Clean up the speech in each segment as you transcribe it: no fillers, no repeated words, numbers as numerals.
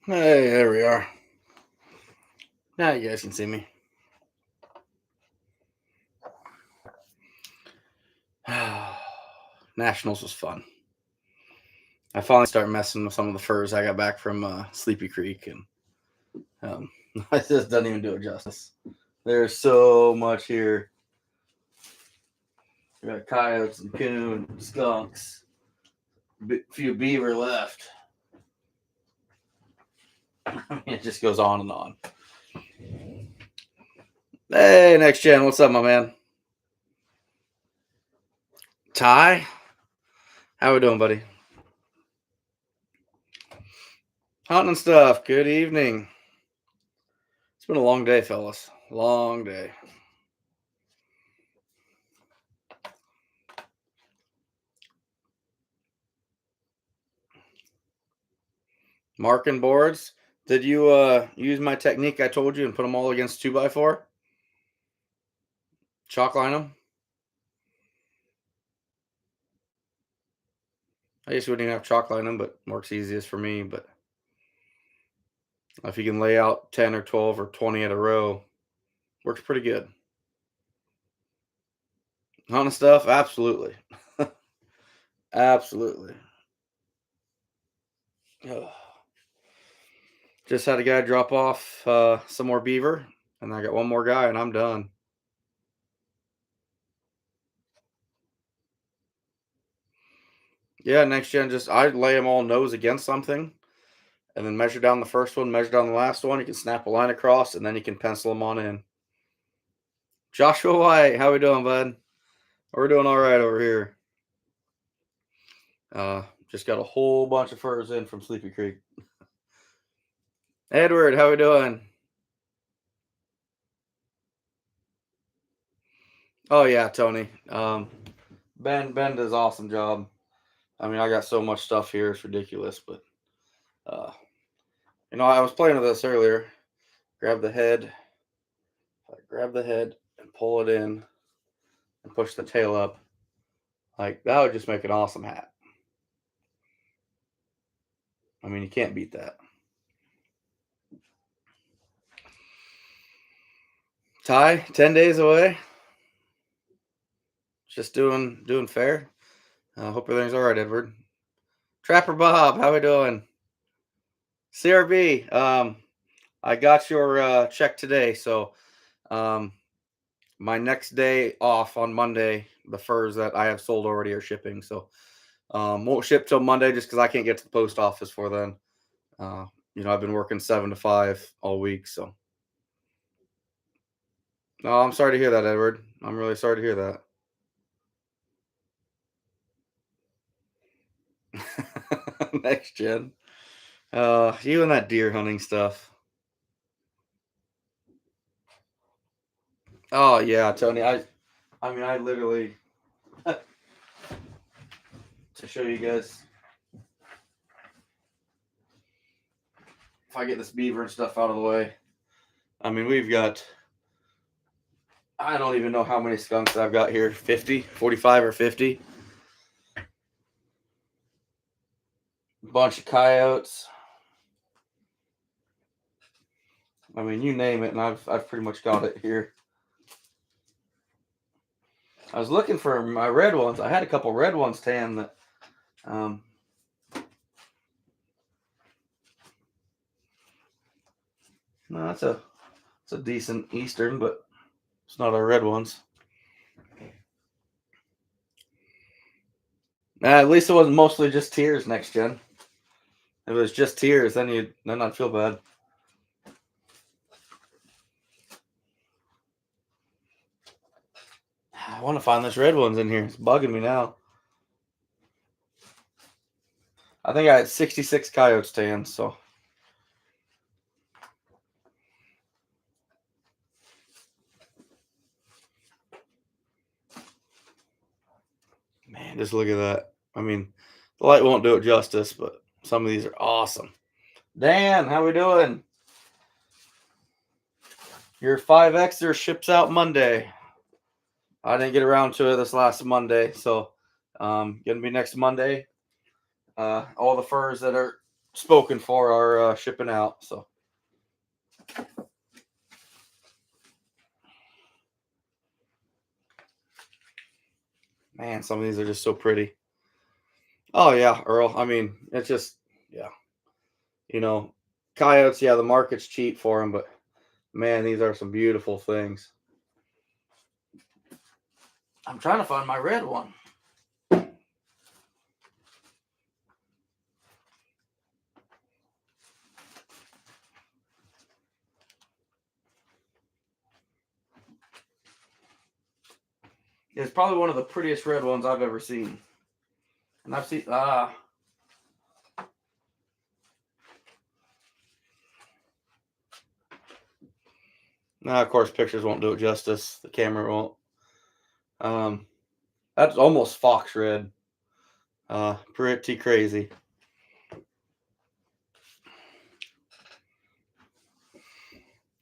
Hey, there we are. Now you guys can see me. Nationals was fun. I finally started messing with some of the furs I got back from Sleepy Creek, and um, it just doesn't even do it justice. There's so much here. We got coyotes and coon, skunks, few beaver left. It just goes on and on. Hey, next gen, what's up, my man? Ty, how we doing, buddy? Hunting and stuff. Good evening. It's been a long day, fellas. Long day. Marking boards. Did you use my technique I told you and put them all against 2x4? Chalk line them? I guess we wouldn't even have chalk line them, but works easiest for me. But if you can lay out 10 or 12 or 20 at a row, works pretty good. Hunting stuff? Absolutely. Absolutely. Ugh. Just had a guy drop off some more beaver, and I got one more guy, and I'm done. Yeah, next gen, just I lay them all nose against something, and then measure down the first one, measure down the last one. You can snap a line across, and then you can pencil them on in. Joshua White, how we doing, bud? We're doing all right over here. Just got a whole bunch of furs in from Sleepy Creek. Edward, how we doing? Oh yeah, Tony. Ben does awesome job. I mean, I got so much stuff here; it's ridiculous. But uh, I was playing with this earlier. Grab the head, grab the head, and pull it in, and push the tail up. Like that would just make an awesome hat. I mean, you can't beat that. Ty, 10 days away. Just doing fair. Hope everything's all right, Edward. Trapper Bob, how we doing? CRB, I got your check today, so um, my next day off on Monday, the furs that I have sold already are shipping. So won't ship till Monday just because I can't get to the post office for then. Uh, I've been working 7 to 5 all week, so. No, I'm sorry to hear that, Edward. I'm really sorry to hear that. Next gen. You and that deer hunting stuff. Oh yeah, Tony. I mean, I literally to show you guys. If I get this beaver and stuff out of the way, I mean, we've got, I don't even know how many skunks I've got here 50, 45, or 50. Bunch of coyotes. I mean, you name it, and I've pretty much got it here. I was looking for my red ones. I had a couple red ones tan that. No, it's a decent eastern, but it's not our red ones. At least it wasn't mostly just tears next gen. If it was just tears, then I'd feel bad. I want to find this red ones in here. It's bugging me now. I think I had 66 coyote stands, so. Man, just look at that. I mean, the light won't do it justice, but some of these are awesome. Dan, how we doing? Your 5Xer ships out Monday. I didn't get around to it this last Monday, so gonna be next Monday. All the furs that are spoken for are shipping out. So man, some of these are just so pretty. Oh yeah, Earl. I mean, it's just yeah, you know, coyotes. Yeah, the market's cheap for them, but man, these are some beautiful things. I'm trying to find my red one. It's probably one of the prettiest red ones I've ever seen. And I've seen now of course pictures won't do it justice. The camera won't. That's almost fox red. Pretty crazy.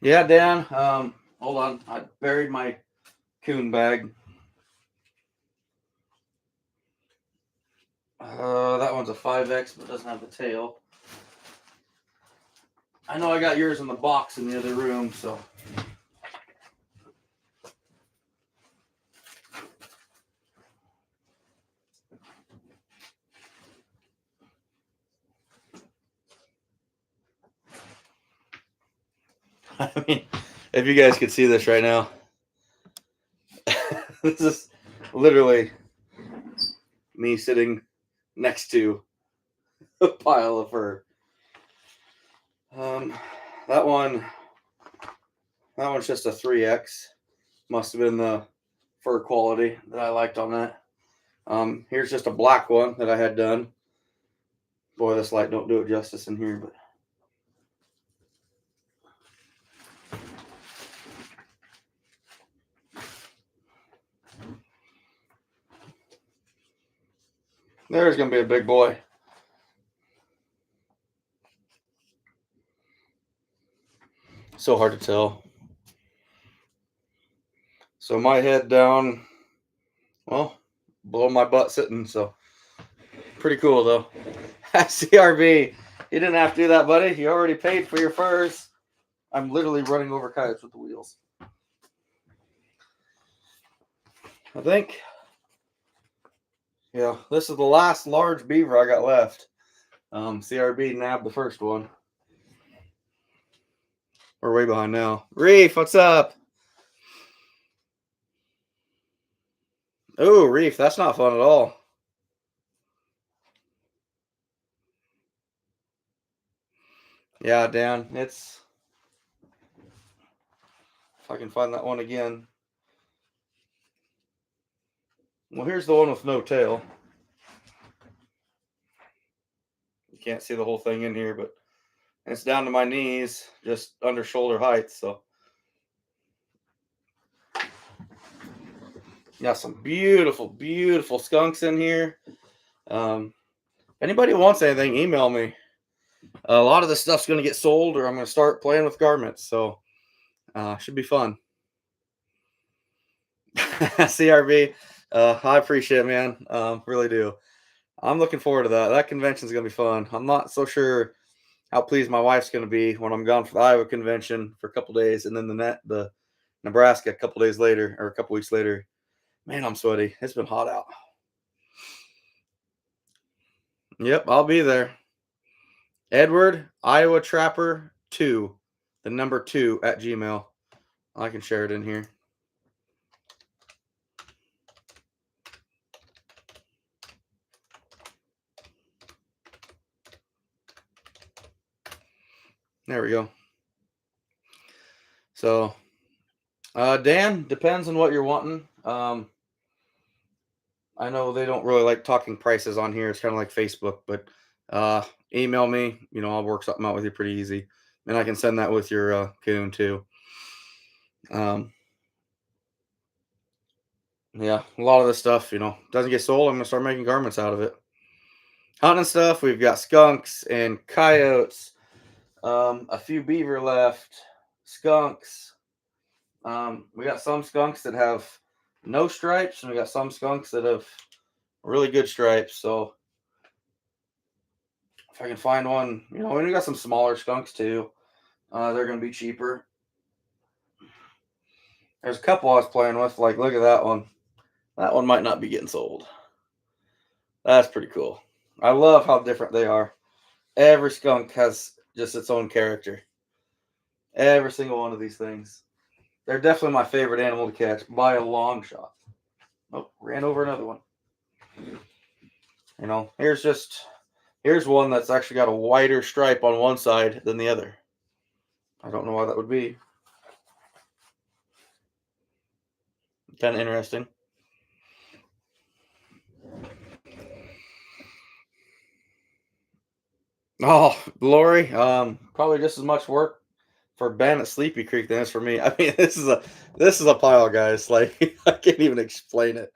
Yeah, Dan. Hold on. I buried my coon bag. That one's a 5X, but doesn't have a tail. I know I got yours in the box in the other room, so. I mean, if you guys could see this right now, this is literally me sitting next to a pile of fur. That one's just a 3X. Must have been the fur quality that I liked on that. Here's just a black one that I had done. Boy, this light don't do it justice in here, but there's gonna be a big boy. So hard to tell. So my head down, well, below my butt sitting, so pretty cool though. CRB, you didn't have to do that, buddy. You already paid for your furs. I'm literally running over coyotes with the wheels. I think, yeah, this is the last large beaver I got left. CRB nabbed the first one. We're way behind now. Reef, what's up? Oh, Reef, that's not fun at all. Yeah, Dan, it's. If I can find that one again. Well, here's the one with no tail. You can't see the whole thing in here, but it's down to my knees, just under shoulder height. So, got some beautiful, beautiful skunks in here. If anybody wants anything, email me. A lot of this stuff's going to get sold, or I'm going to start playing with garments. So, should be fun. CRB, I appreciate it, man. Really do. I'm looking forward to that. That convention's going to be fun. I'm not so sure how pleased my wife's going to be when I'm gone for the Iowa convention for a couple days, and then the Nebraska a couple days later, or a couple weeks later. Man, I'm sweaty. It's been hot out. Yep, I'll be there. Edward, Iowa Trapper 2, the number 2 at Gmail. I can share it in here. There we go. So, Dan, depends on what you're wanting. I know they don't really like talking prices on here. It's kind of like Facebook, but email me. I'll work something out with you pretty easy, and I can send that with your coon too. Yeah, a lot of this stuff, doesn't get sold. I'm gonna start making garments out of it. Hunting stuff. We've got skunks and coyotes. A few beaver left. Skunks. We got some skunks that have no stripes, and we got some skunks that have really good stripes. So if I can find one, and we got some smaller skunks too. They're gonna be cheaper. There's a couple I was playing with. Like, look at that one. That one might not be getting sold. That's pretty cool. I love how different they are. Every skunk has just its own character. Every single one of these things. They're definitely my favorite animal to catch by a long shot. Oh, ran over another one. Here's one that's actually got a wider stripe on one side than the other. I don't know why that would be. Kind of interesting. Oh, Lori, probably just as much work for Ben at Sleepy Creek than it is for me. I mean, this is a pile, guys. Like, I can't even explain it.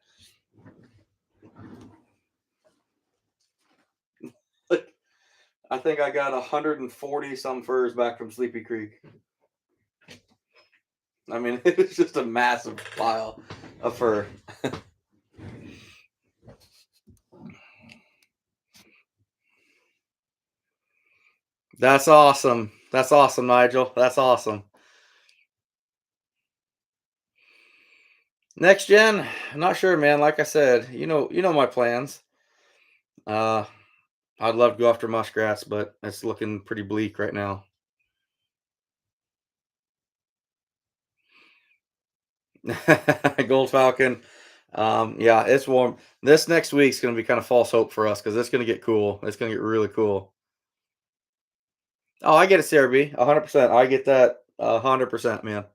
Like, I think I got 140 some furs back from Sleepy Creek. I mean, it's just a massive pile of fur. That's awesome. That's awesome, Nigel. That's awesome. Next gen, I'm not sure, man. Like I said, you know my plans. Uh, I'd love to go after muskrats, but it's looking pretty bleak right now. Gold Falcon. Yeah, it's warm. This next week's gonna be kind of false hope for us because it's gonna get cool. It's gonna get really cool. Oh, I get it, CRB, 100%. I get that 100%, man.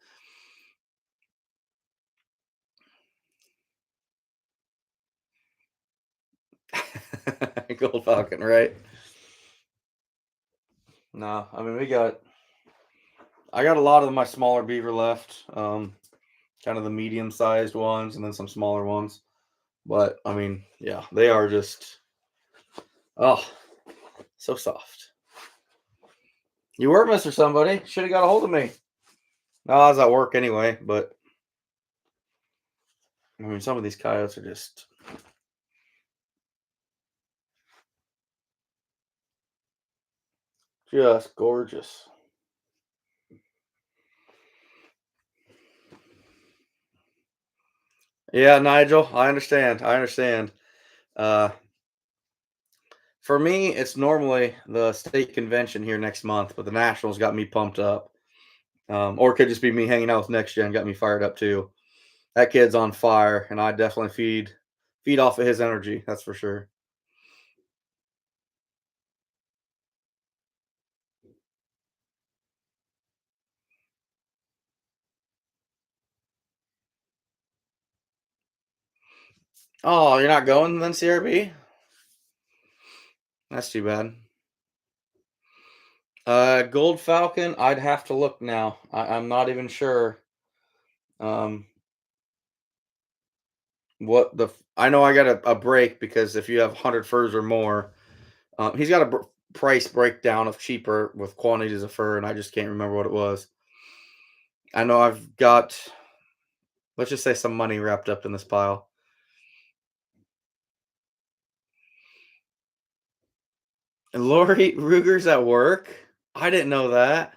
Gold Falcon, right? No, I mean I got a lot of my smaller beaver left. Kind of the medium-sized ones, and then some smaller ones. But I mean, yeah, they are just oh so soft. You were Mr. Somebody. Should have got a hold of me. No, I was at work anyway, but I mean, some of these coyotes are just gorgeous. Yeah, Nigel, I understand. I understand. Uh, for me, it's normally the state convention here next month, but the nationals got me pumped up. Or it could just be me hanging out with Next Gen, got me fired up too. That kid's on fire, and I definitely feed off of his energy. That's for sure. Oh, you're not going then, CRB? That's too bad. Gold Falcon, I'd have to look now. I'm not even sure. Um, I know I got a break because if you have 100 furs or more, he's got a price breakdown of cheaper with quantities of fur, and I just can't remember what it was. I know I've got, let's just say, some money wrapped up in this pile. And Lori Ruger's at work. I didn't know that.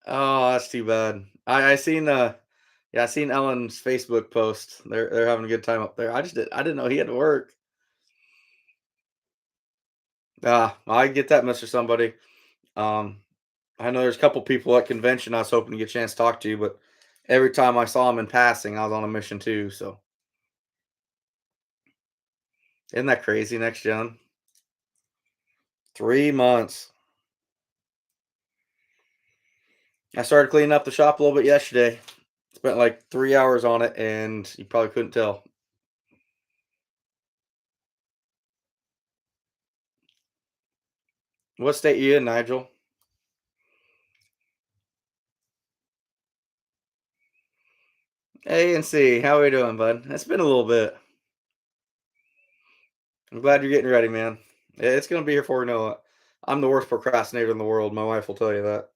Oh, that's too bad. I seen yeah, I seen Ellen's Facebook post. They're having a good time up there. I didn't know he had to work. Ah, I get that, Mister Somebody. Um, I know there's a couple people at convention I was hoping to get a chance to talk to, but every time I saw him in passing, I was on a mission too. So isn't that crazy? Next gen, 3 months. I started cleaning up the shop a little bit yesterday. Spent like 3 hours on it, and you probably couldn't tell. What state you in, Nigel? A and C. How are we doing, bud? It's been a little bit. I'm glad you're getting ready, man. It's gonna be here before we know it. I'm the worst procrastinator in the world. My wife will tell you that.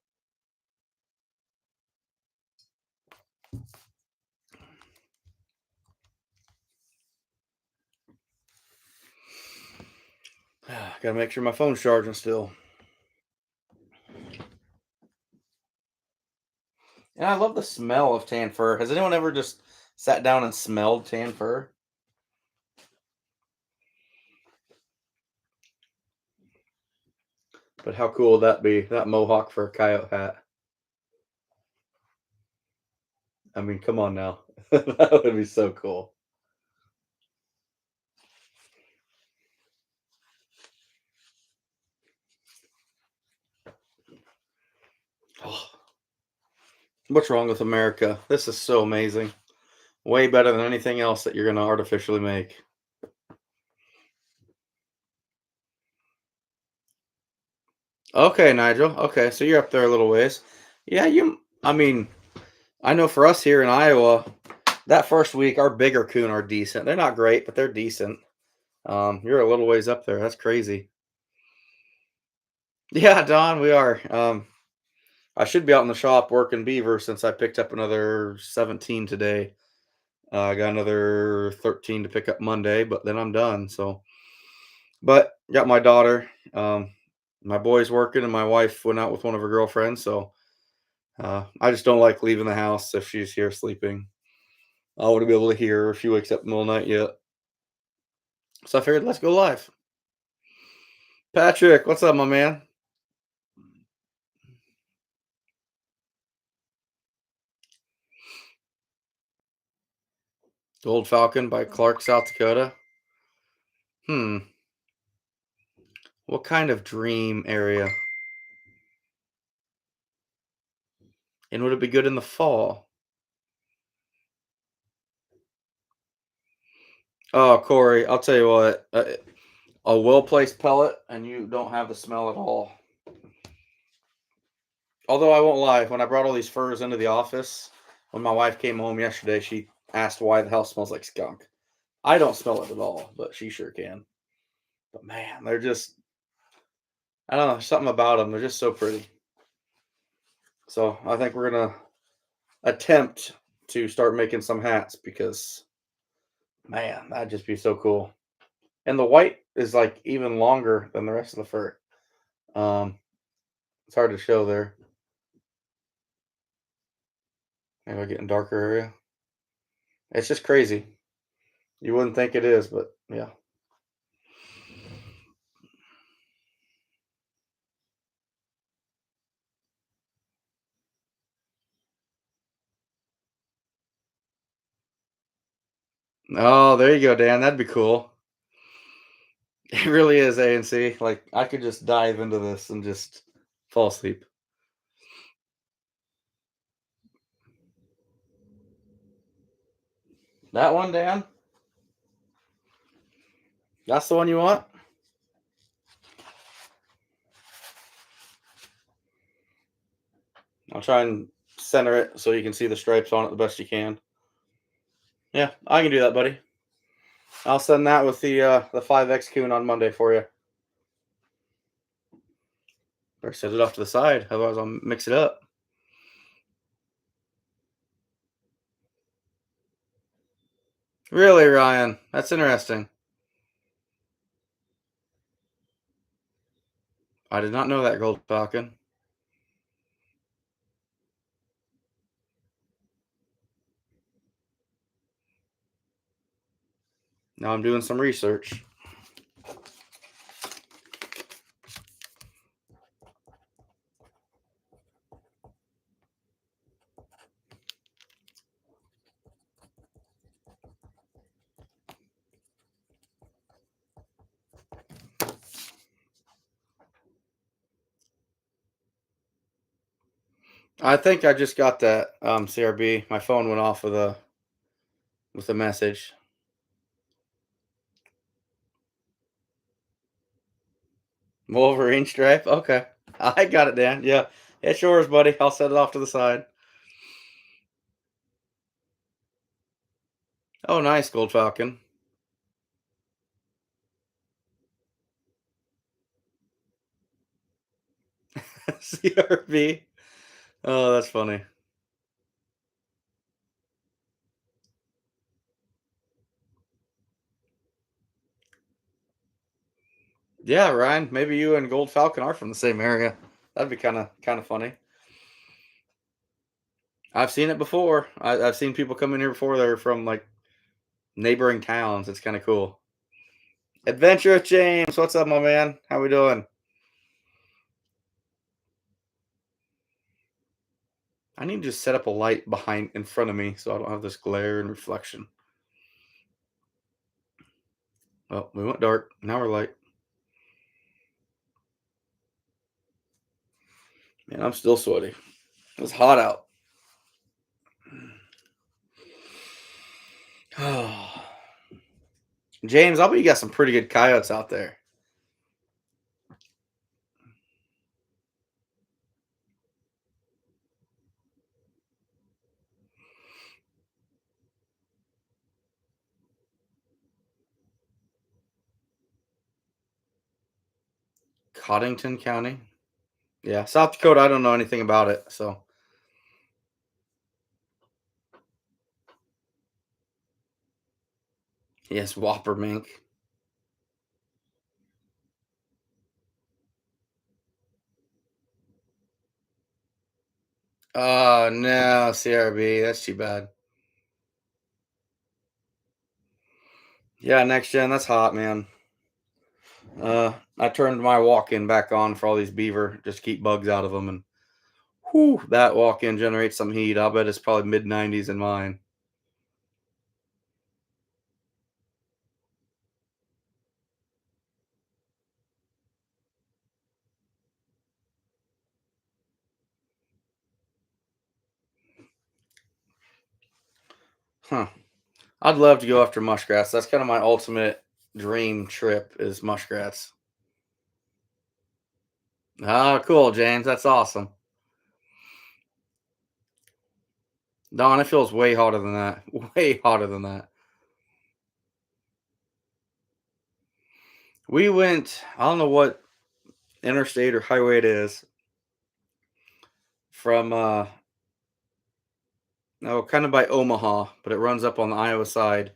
Gotta make sure my phone's charging still. And I love the smell of tan fur. Has anyone ever just sat down and smelled tan fur? But how cool would that be? That mohawk for a coyote hat. I mean, come on now. That would be so cool. Oh, what's wrong with America? This is so amazing. Way better than anything else that you're going to artificially make. Okay, Nigel. Okay, so you're up there a little ways. Yeah, I mean, I know for us here in Iowa, that first week, our bigger coon are decent. They're not great, but they're decent. You're a little ways up there. That's crazy. Yeah, Don, we are. I should be out in the shop working beaver since I picked up another 17 today. I got another 13 to pick up Monday, but then I'm done. So, but got my daughter. My boy's working, and my wife went out with one of her girlfriends. So, I just don't like leaving the house if she's here sleeping. I want to be able to hear her if she wakes up in the middle of the night yet. So I figured, let's go live. Patrick, what's up, my man? Gold Falcon by Clark, South Dakota. Hmm. What kind of dream area? And would it be good in the fall? Oh, Corey, I'll tell you what. A well placed pellet, and you don't have the smell at all. Although I won't lie, when I brought all these furs into the office, when my wife came home yesterday, she asked why the house smells like skunk. I don't smell it at all, but she sure can. But man, they're just, I don't know, something about them. They're just so pretty. So I think we're going to attempt to start making some hats because, man, that'd just be so cool. And the white is like even longer than the rest of the fur. Um, it's hard to show there. Maybe I get in darker area. It's just crazy. You wouldn't think it is, but yeah. Oh, there you go, Dan. That'd be cool. It really is ANC. Like I could just dive into this and just fall asleep. That one, Dan. That's the one you want. I'll try and center it so you can see the stripes on it the best you can. Yeah, I can do that, buddy. I'll send that with the 5X Coon on Monday for you. Or set it off to the side, otherwise I'll mix it up. Really, Ryan? That's interesting. I did not know that, Gold Falcon. Now I'm doing some research. I think I just got that CRB. My phone went off with a message. Wolverine stripe. Okay, I got it, Dan. Yeah, it's yours, buddy. I'll set it off to the side. Oh, nice, Gold Falcon. CRB. Oh, that's funny. Yeah, Ryan. Maybe you and Gold Falcon are from the same area. That'd be kind of funny. I've seen it before. I've seen people come in here before. They're from like neighboring towns. It's kind of cool. Adventurous James, what's up, my man? How we doing? I need to just set up a light behind in front of me so I don't have this glare and reflection. Oh, we went dark. Now we're light. Man, I'm still sweaty. It's hot out. James, I bet you got some pretty good coyotes out there. Cottington County. Yeah, South Dakota. I don't know anything about it. So yes, Whopper mink. Oh no, CRB. That's too bad. Yeah, next gen. That's hot, man. I turned my walk-in back on for all these beaver, just to keep bugs out of them, and whew, that walk-in generates some heat. I'll bet it's probably mid 90s in mine. Huh. I'd love to go after muskrats. That's kind of my ultimate dream trip is muskrats. Ah, cool, James. That's awesome. Don, it feels way hotter than that. Way hotter than that. We went, I don't know what interstate or highway it is, from no, kind of by Omaha, but it runs up on the Iowa side.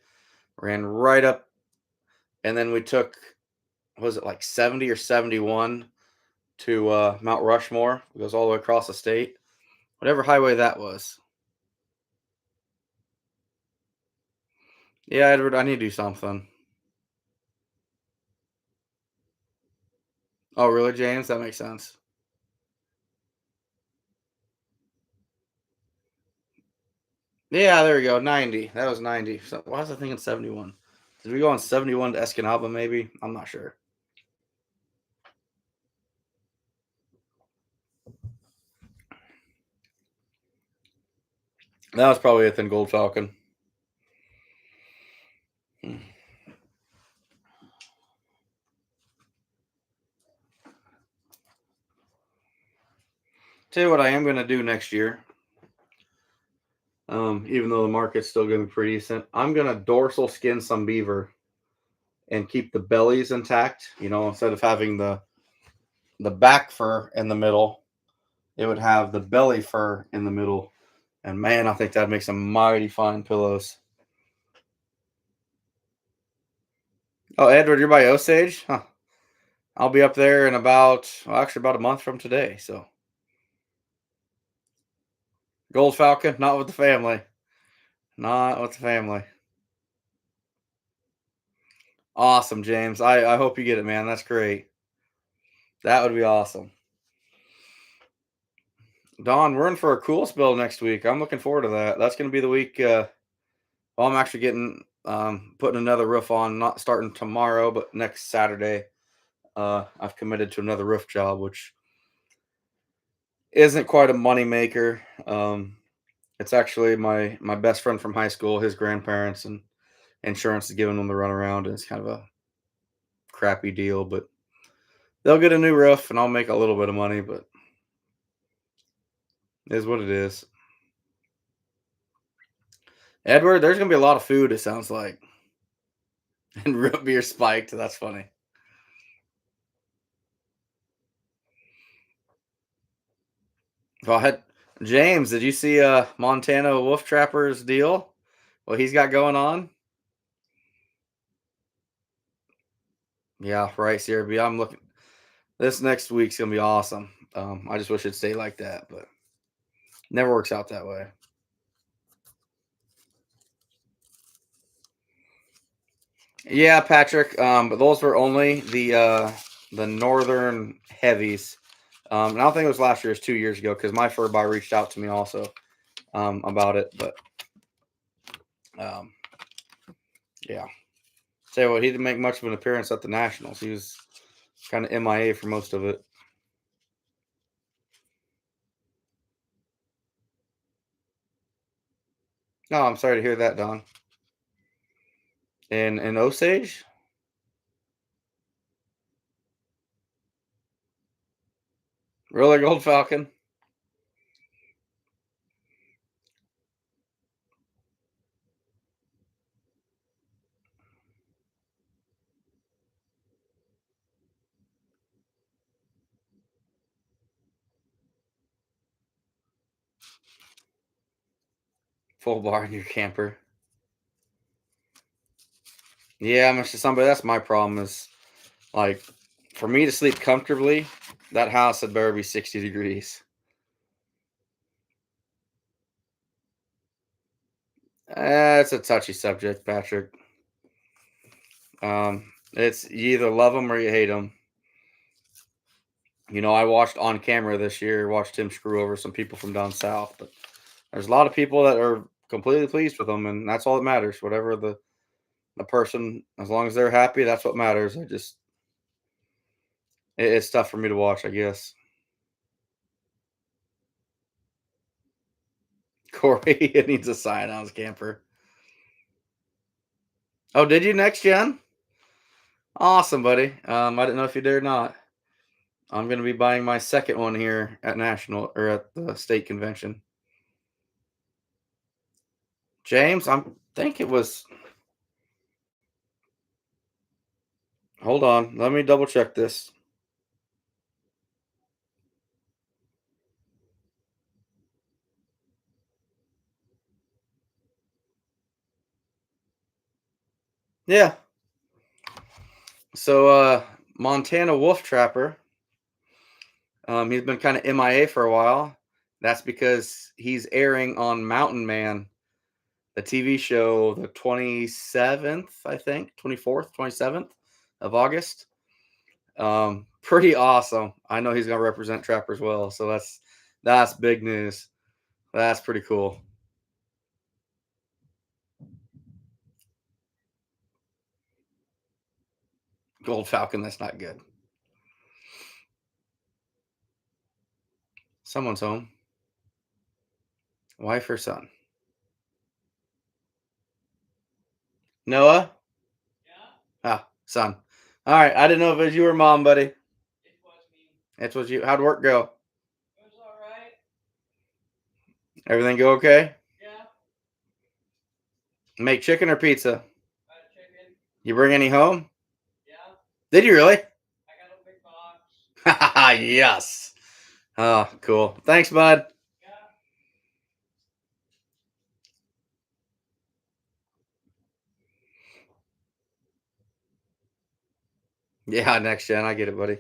Ran right up, and then we took, was it like 70 or 71 to Mount Rushmore? It goes all the way across the state. Whatever highway that was. Yeah, Edward, I need to do something. Oh, really, James? That makes sense. Yeah, there we go. 90. That was 90. So, why was I thinking 71? Did we go on 71 to Escanaba, maybe? I'm not sure. That was probably it then, Gold Falcon. Hmm. Tell you what I am going to do next year, even though the market's still going to be pretty decent. I'm going to dorsal skin some beaver and keep the bellies intact. Instead of having the back fur in the middle, it would have the belly fur in the middle. And man, I think that'd make some mighty fine pillows. Oh, Edward, you're by Osage? Huh. I'll be up there in actually about a month from today. So, Gold Falcon, not with the family. Not with the family. Awesome, James. I hope you get it, man. That's great. That would be awesome. Don, we're in for a cool spell next week. I'm looking forward to that. That's going to be the week. I'm actually getting putting another roof on, not starting tomorrow, but next Saturday. I've committed to another roof job, which isn't quite a money maker. It's actually my best friend from high school, his grandparents, and insurance is giving them the runaround, and it's kind of a crappy deal, but they'll get a new roof, and I'll make a little bit of money, but it is what it is. Edward, there's gonna be a lot of food. It sounds like, and root beer spiked. That's funny. Go ahead, James. Did you see Montana Wolf Trapper's deal? What he's got going on? Yeah, right, CRB. I'm looking. This next week's gonna be awesome. I just wish it'd stay like that, but never works out that way. Yeah, Patrick. But those were only the northern heavies. And I don't think it was last year; it was 2 years ago because my fur bar reached out to me also about it. But um, yeah, say what, he didn't make much of an appearance at the nationals. He was kind of MIA for most of it. No, I'm sorry to hear that, Don. And Osage, really, Gold Falcon, full bar in your camper. Yeah, Mr. Somebody, that's my problem. Is like for me to sleep comfortably, that house had better be 60 degrees. It's a touchy subject, Patrick. It's you either love them or you hate them. I watched on camera this year, watched him screw over some people from down south, but there's a lot of people that are completely pleased with him, and that's all that matters. Whatever the person, as long as they're happy, that's what matters. It's tough for me to watch, I guess. Corey needs a sign on his camper. Oh, did you next gen? Awesome, buddy. I didn't know if you did or not. I'm gonna be buying my second one here at national or at the state convention. James, I think it was. Hold on, let me double check this. Yeah. So Montana Wolf Trapper. He's been kind of MIA for a while. That's because he's airing on Mountain Man, the TV show, the 27th, I think, 24th, 27th of August. Pretty awesome. I know he's gonna represent Trappers well, so that's big news. That's pretty cool. Gold Falcon, that's not good. Someone's home. Wife or son? Noah? Ah, son. All right. I didn't know if it was you or mom, buddy. It was you. How'd work go? Everything go okay? Make chicken or pizza? You bring any home? Did you really? Yes. Oh, cool. Thanks, bud. Yeah, next gen. I get it, buddy.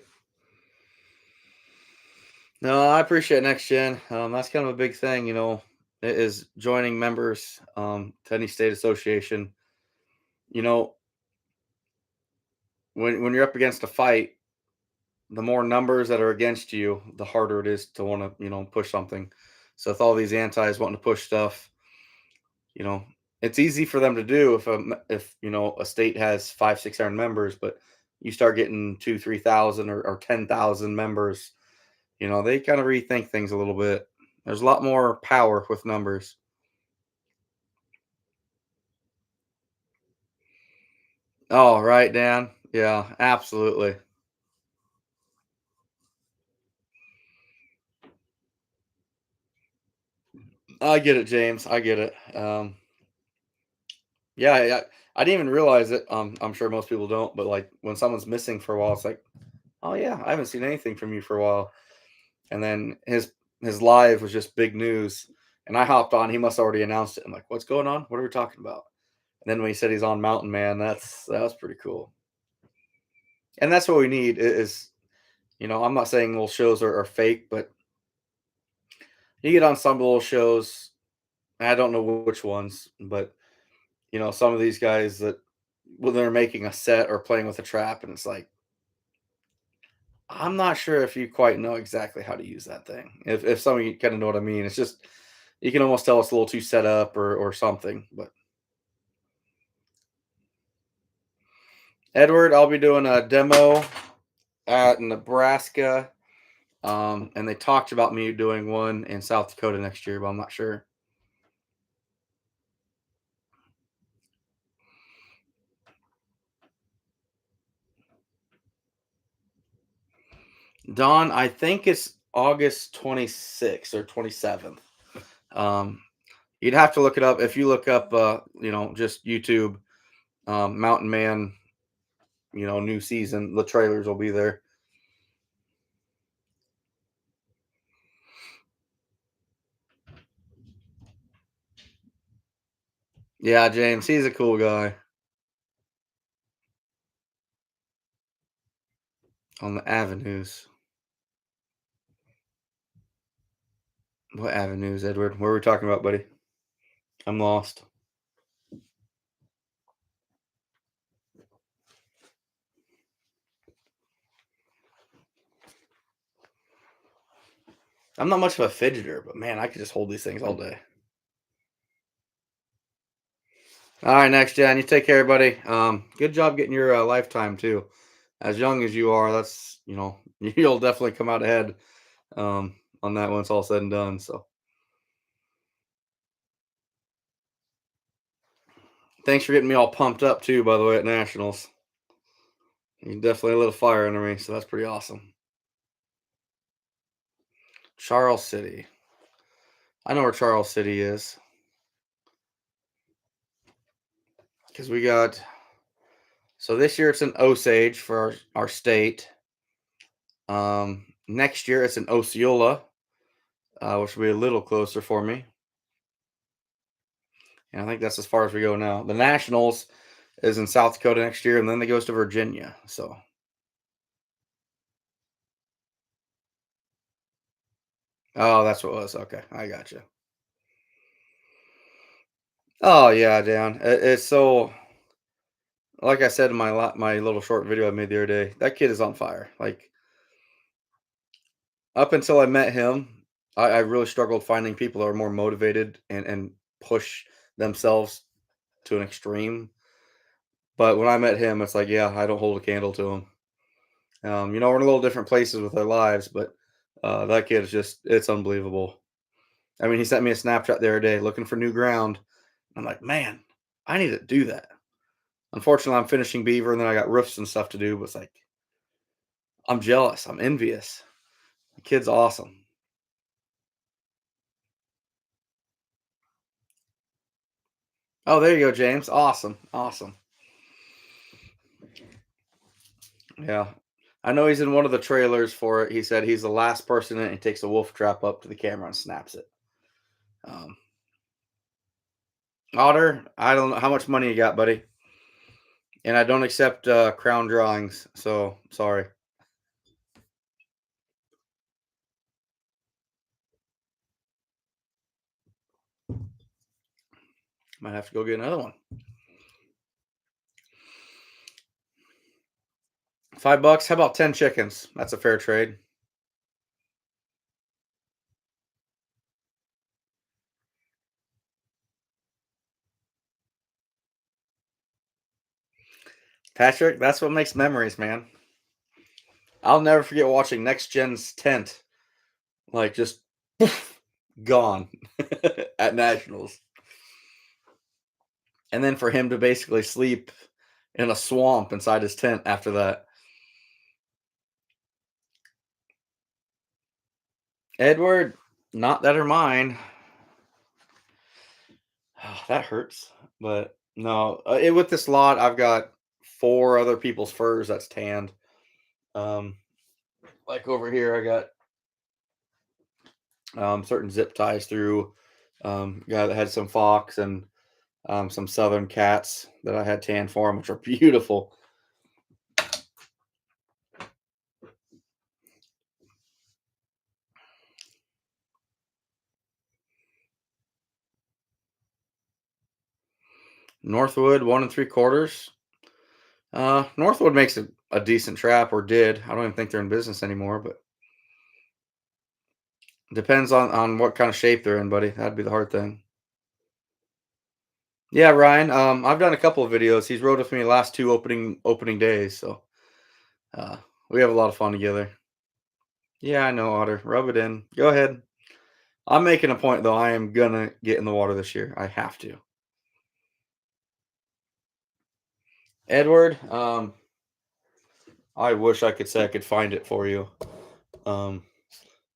No, I appreciate next gen. That's kind of a big thing, it is joining members to any state association. You know, when you're up against a fight, the more numbers that are against you, the harder it is to want to, push something. So with all these antis wanting to push stuff, you know, it's easy for them to do if a state has 500-600 members, but you start getting 2,000-3,000 or 10,000 members, they kind of rethink things a little bit. There's a lot more power with numbers. Oh, right, Dan. Yeah, absolutely. I get it, James. I get it. Yeah, yeah. I didn't even realize it. I'm sure most people don't, but like when someone's missing for a while, it's like, oh yeah, I haven't seen anything from you for a while. And then his live was just big news. And I hopped on. He must already announced it. I'm like, what's going on? What are we talking about? And then when he said he's on Mountain Man, that was pretty cool. And that's what we need is, I'm not saying little shows are fake, but you get on some little shows, and I don't know which ones, but some of these guys that when they're making a set or playing with a trap, and it's like, I'm not sure if you quite know exactly how to use that thing. If some of you kind of know what I mean, it's just you can almost tell it's a little too set up or something. But Edward, I'll be doing a demo at Nebraska. And they talked about me doing one in South Dakota next year, but I'm not sure. Don, I think it's August 26th or 27th. Um, you'd have to look it up. If you look up, just YouTube, Mountain Man, new season, the trailers will be there. Yeah, James, he's a cool guy on the avenues. What avenues, Edward? What are we talking about, buddy? I'm lost. I'm not much of a fidgeter, but man, I could just hold these things all day. All right, next gen. You take care, buddy. Good job getting your lifetime too. As young as you are, that's you'll definitely come out ahead on that when it's all said and done. So thanks for getting me all pumped up too. By the way, at nationals, you definitely lit a fire under me, so that's pretty awesome. Charles City. I know where Charles City is because we got. So this year it's an Osage for our state. Next year it's in Osceola, which will be a little closer for me. And I think that's as far as we go now. The Nationals is in South Dakota next year, and then it goes to Virginia. So, oh, that's what it was. Okay, I got you. Oh yeah, Dan. It's so like I said in my little short video I made the other day. That kid is on fire. Like up until I met him, I really struggled finding people that are more motivated and push themselves to an extreme. But when I met him, it's like, yeah, I don't hold a candle to him. We're in a little different places with our lives, but that kid is it's unbelievable. I mean, he sent me a Snapchat the other day looking for new ground. I'm like, man, I need to do that. Unfortunately, I'm finishing Beaver and then I got roofs and stuff to do, but it's like, I'm jealous. I'm envious. The kid's awesome. Oh, there you go, James. Awesome. Awesome. Yeah. I know he's in one of the trailers for it. He said he's the last person in it. He takes a wolf trap up to the camera and snaps it. Um, Otter, I don't know how much money you got, buddy. And I don't accept crown drawings, so sorry. Might have to go get another one. $5. How about 10 chickens? That's a fair trade. Patrick, that's what makes memories, man. I'll never forget watching Next Gen's tent, like just poof, gone at nationals. And then for him to basically sleep in a swamp inside his tent after that. Edward, not that are mine. Oh, that hurts. But no, with this lot, I've got four other people's furs that's tanned. Um, like over here, I got certain zip ties through. Guy that had some fox and some southern cats that I had tanned for him, which are beautiful. Northwood 1 3/4. Northwood makes a decent trap, or did. I don't even think they're in business anymore, but depends on what kind of shape they're in, buddy. That'd be the hard thing. Yeah, Ryan. I've done a couple of videos. He's rode with me the last two opening days, so uh, we have a lot of fun together. Yeah, I know, Otter. Rub it in. Go ahead. I'm making a point though. I am gonna get in the water this year. I have to. Edward. I wish I could say I could find it for you. Um,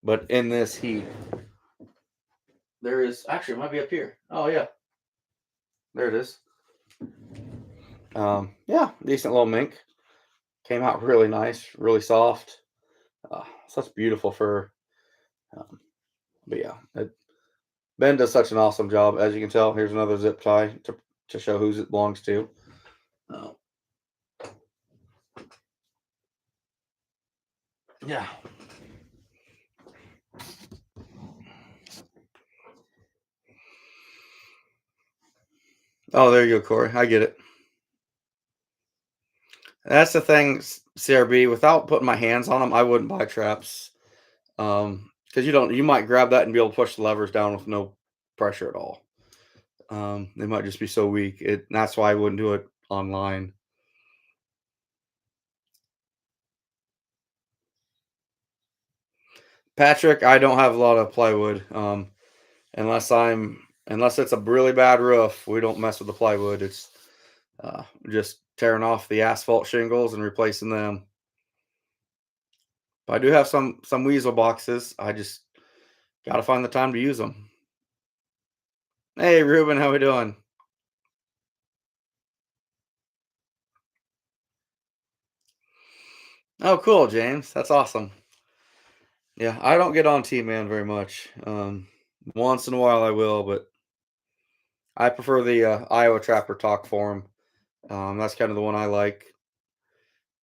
but in this heat, there is actually it might be up here. Oh yeah, there it is. Yeah, decent little mink. Came out really nice, really soft. Such beautiful fur. Um, but yeah, Ben does such an awesome job. As you can tell, here's another zip tie to show whose it belongs to. Uh, yeah. Oh, there you go, Corey. I get it. That's the thing, CRB. Without putting my hands on them, I wouldn't buy traps. Because you might grab that and be able to push the levers down with no pressure at all. They might just be so weak. That's why I wouldn't do it online. Patrick, I don't have a lot of plywood. Unless it's a really bad roof, we don't mess with the plywood. It's just tearing off the asphalt shingles and replacing them. But I do have some weasel boxes. I just gotta find the time to use them. Hey, Ruben, how we doing? Oh, cool, James. That's awesome. Yeah, I don't get on Team Man very much. Once in a while I will, but I prefer the Iowa Trapper Talk forum. That's kind of the one I like.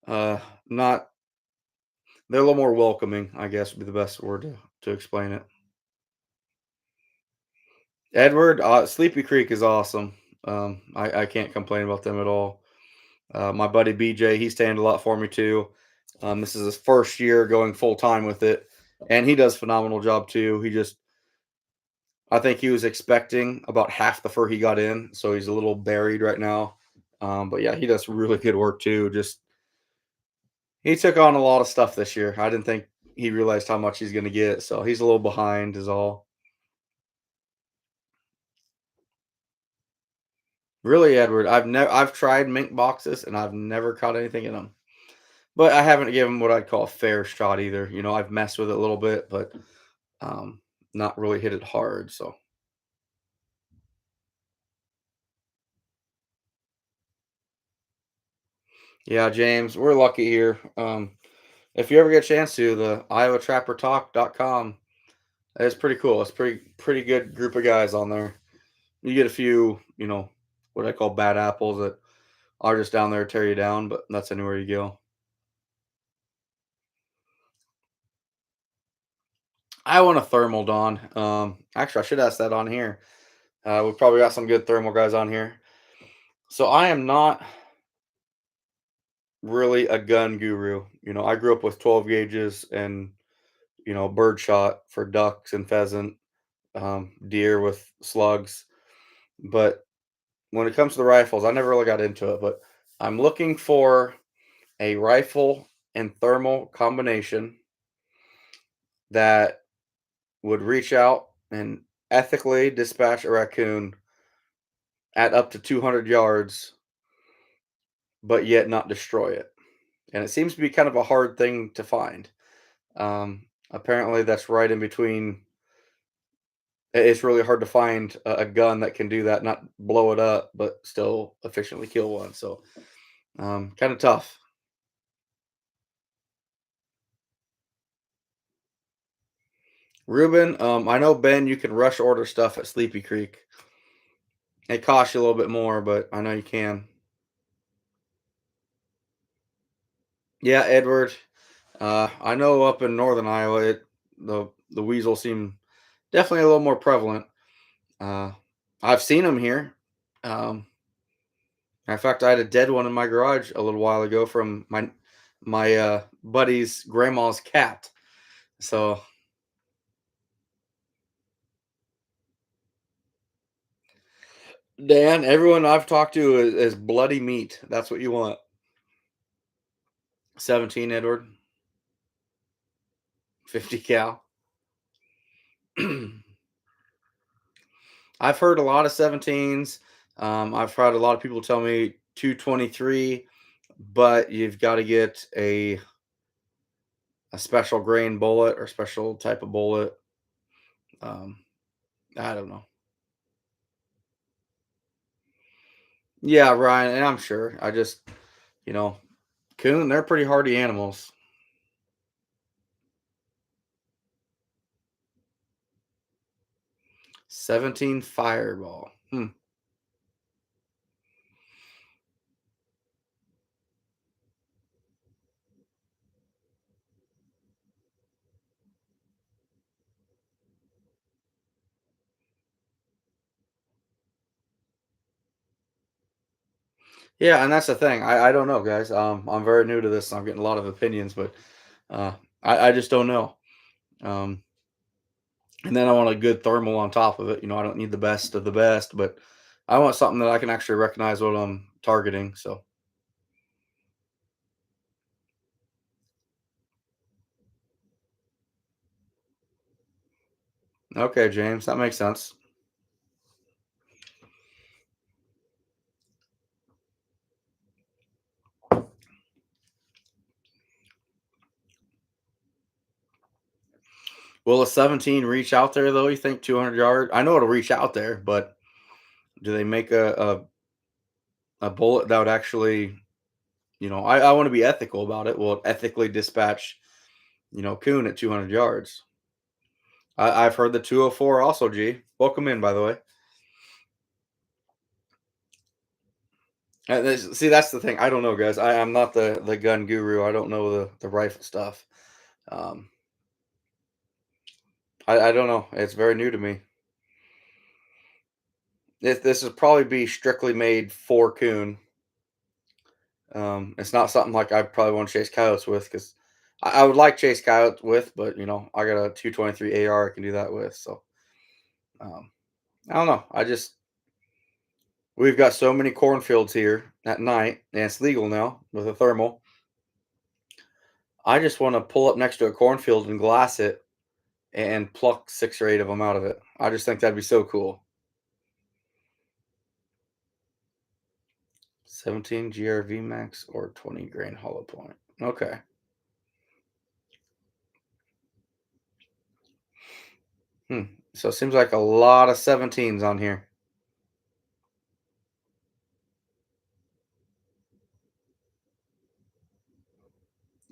Uh, not They're a little more welcoming, I guess would be the best word to explain it. Edward, Sleepy Creek is awesome. I can't complain about them at all. My buddy BJ, he's tanned a lot for me too. This is his first year going full time with it, and he does a phenomenal job too. I think he was expecting about half the fur he got in, so he's a little buried right now. But yeah, he does really good work too. Just he took on a lot of stuff this year. I didn't think he realized how much he's going to get, so he's a little behind, is all. Really, Edward, I've tried mink boxes and I've never caught anything in them. But I haven't given what I'd call a fair shot either. I've messed with it a little bit, but um, not really hit it hard. So yeah, James, we're lucky here. If you ever get a chance to, the iowatrappertalk.com, it's pretty cool. It's pretty good group of guys on there. You get a few, what I call bad apples that are just down there to tear you down, but that's anywhere you go. I want a thermal, Don. Actually, I should ask that on here. We probably got some good thermal guys on here. So I am not really a gun guru. I grew up with 12 gauges and bird shot for ducks and pheasant, deer with slugs. But when it comes to the rifles, I never really got into it. But I'm looking for a rifle and thermal combination that would reach out and ethically dispatch a raccoon at up to 200 yards, but yet not destroy it. And it seems to be kind of a hard thing to find. Apparently, that's right in between. It's really hard to find a gun that can do that, not blow it up, but still efficiently kill one. So, kind of tough. Ruben, I know Ben, you can rush order stuff at Sleepy Creek. It costs you a little bit more, but I know you can. Yeah, Edward. I know up in northern Iowa, the weasel seem definitely a little more prevalent. Uh, I've seen them here. Um, In fact, I had a dead one in my garage a little while ago from my buddy's grandma's cat. So, Dan, everyone I've talked to is bloody meat. That's what you want. 17, Edward. 50 cal. I've heard a lot of 17s. I've heard a lot of people tell me 223, but you've got to get a special grain bullet or special type of bullet. Um, I don't know. Yeah, Ryan, and I'm sure. I just, you know, coon, they're pretty hardy animals. 17 fireball. Hmm. Yeah, and that's the thing. I don't know, guys. I'm very new to this. I'm getting a lot of opinions, but uh, I just don't know. Um, and then I want a good thermal on top of it. I don't need the best of the best, but I want something that I can actually recognize what I'm targeting. So, okay, James, that makes sense. Will a 17 reach out there though? You think 200 yard? I know it'll reach out there, but do they make a bullet that would actually, I want to be ethical about it. Will it ethically dispatch, coon at 200 yards? I've heard the 204 also. G. Welcome in, by the way. See, that's the thing. I don't know, guys. I'm not the gun guru. I don't know the rifle stuff. Um, I don't know. It's very new to me. This would probably be strictly made for coon. It's not something like I probably want to chase coyotes with because I would like chase coyotes with, but I got a 223 AR I can do that with. So um, I don't know. We've got so many cornfields here at night, and it's legal now with a thermal. I just want to pull up next to a cornfield and glass it and pluck 6 or 8 of them out of it. I just think that'd be so cool. 17 GRV max or 20 grain hollow point. Okay. Hmm. So it seems like a lot of 17s on here.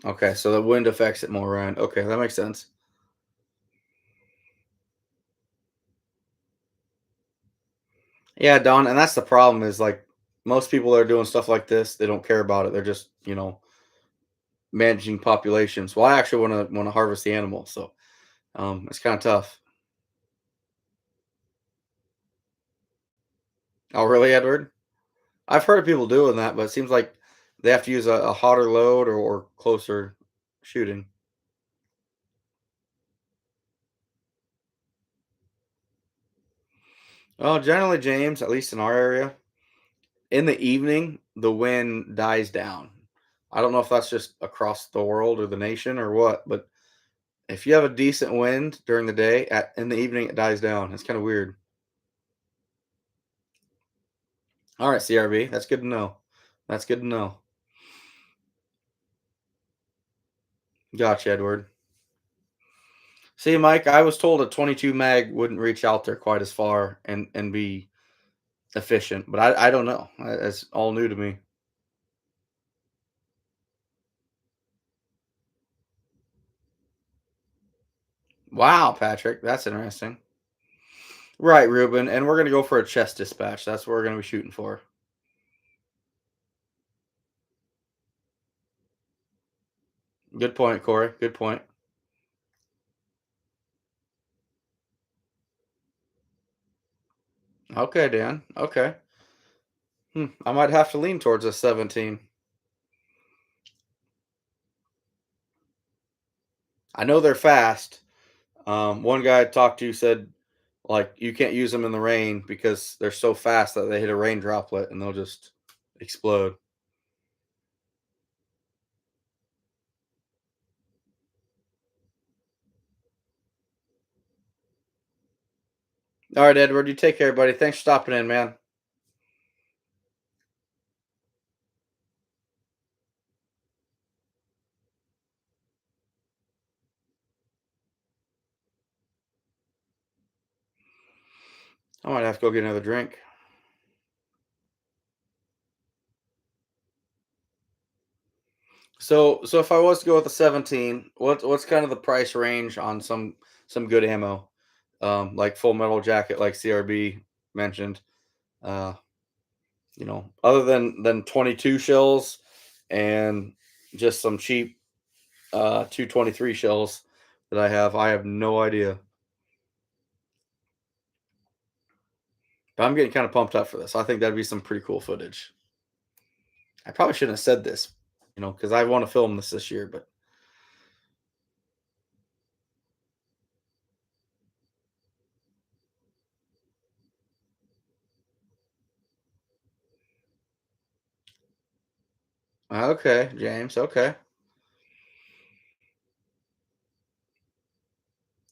Okay, so the wind affects it more, right? Okay, that makes sense. Yeah, Don, and that's the problem is like most people that are doing stuff like this, they don't care about it. They're just, managing populations. Well, I actually want to harvest the animal, so it's kind of tough. Oh, really, Edward? I've heard of people doing that, but it seems like they have to use a hotter load or closer shooting. Well, generally, James, at least in our area, in the evening, the wind dies down. I don't know if that's just across the world or the nation or what, but if you have a decent wind during the day, in the evening it dies down. It's kind of weird. All right, CRB, that's good to know. That's good to know. Gotcha, Edward. See, Mike, I was told a 22 mag wouldn't reach out there quite as far and be efficient, but I don't know. It's all new to me. Wow, Patrick, that's interesting. Right, Ruben, and we're gonna go for a chest dispatch. That's what we're gonna be shooting for. Good point, Corey. Good point. Okay, Dan. Okay. I might have to lean towards a 17. I know they're fast. One guy I talked to said like you can't use them in the rain because they're so fast that they hit a rain droplet and they'll just explode. All right, Edward, you take care, buddy. Thanks for stopping in, man. I might have to go get another drink. So if I was to go with the 17, what's kind of the price range on some good ammo, like Full Metal Jacket, like CRB mentioned, uh, other than 22 shells and just some cheap 223 shells that I have no idea. But I'm getting kind of pumped up for this. I think that'd be some pretty cool footage. I probably shouldn't have said this, because I want to film this year, but okay, James. Okay.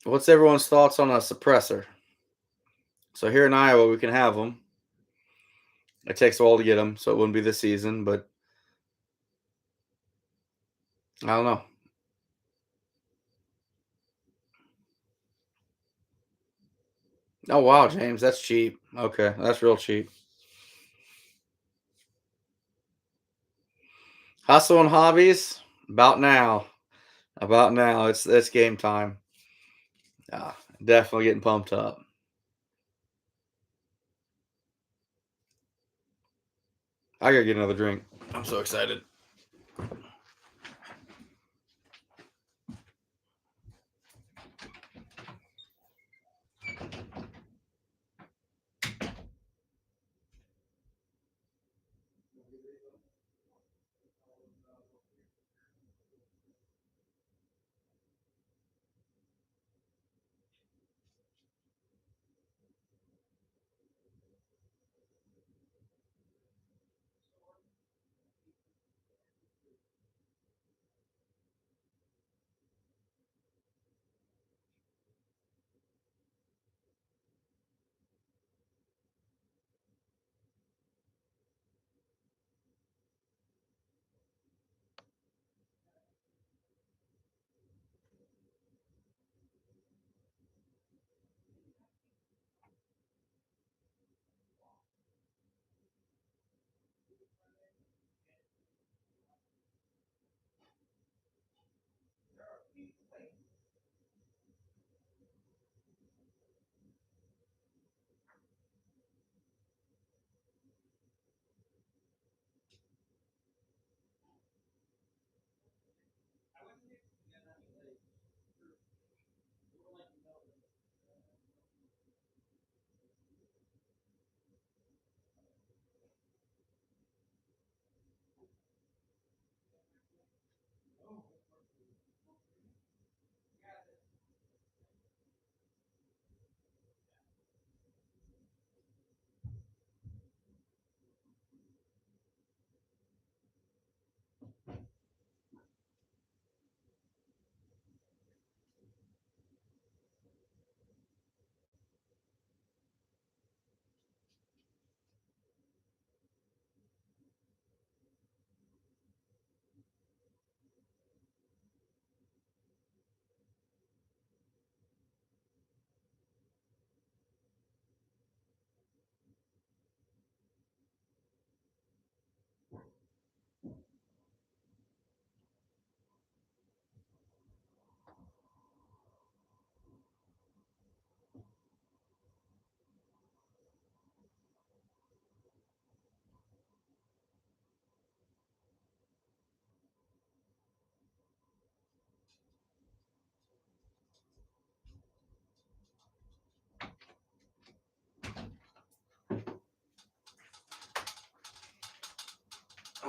What's everyone's thoughts on a suppressor? So here in Iowa, we can have them. It takes a while to get them, so it wouldn't be this season, but I don't know. Oh wow, James, that's cheap. Okay, that's real cheap. Hustle and hobbies about now. About now, it's game time. Definitely getting pumped up. I gotta get another drink. I'm so excited.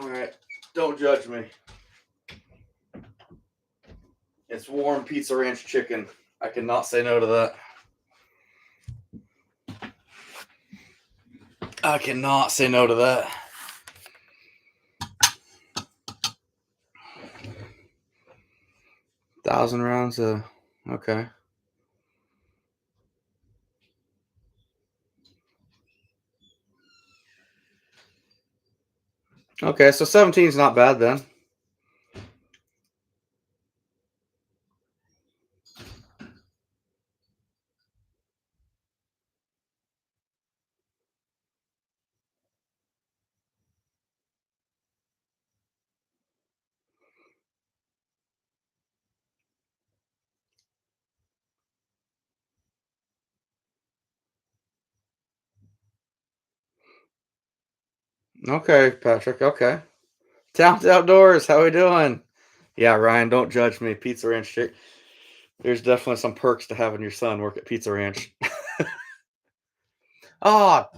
All right, don't judge me. It's warm Pizza Ranch chicken. I cannot say no to that. I cannot say no to that. Thousand rounds of okay. Okay, so 17 is not bad then. Okay, Patrick. Okay. Towns Outdoors. How we doing? Yeah, Ryan. Don't judge me. Pizza Ranch chick. There's definitely some perks to having your son work at Pizza Ranch. Ah,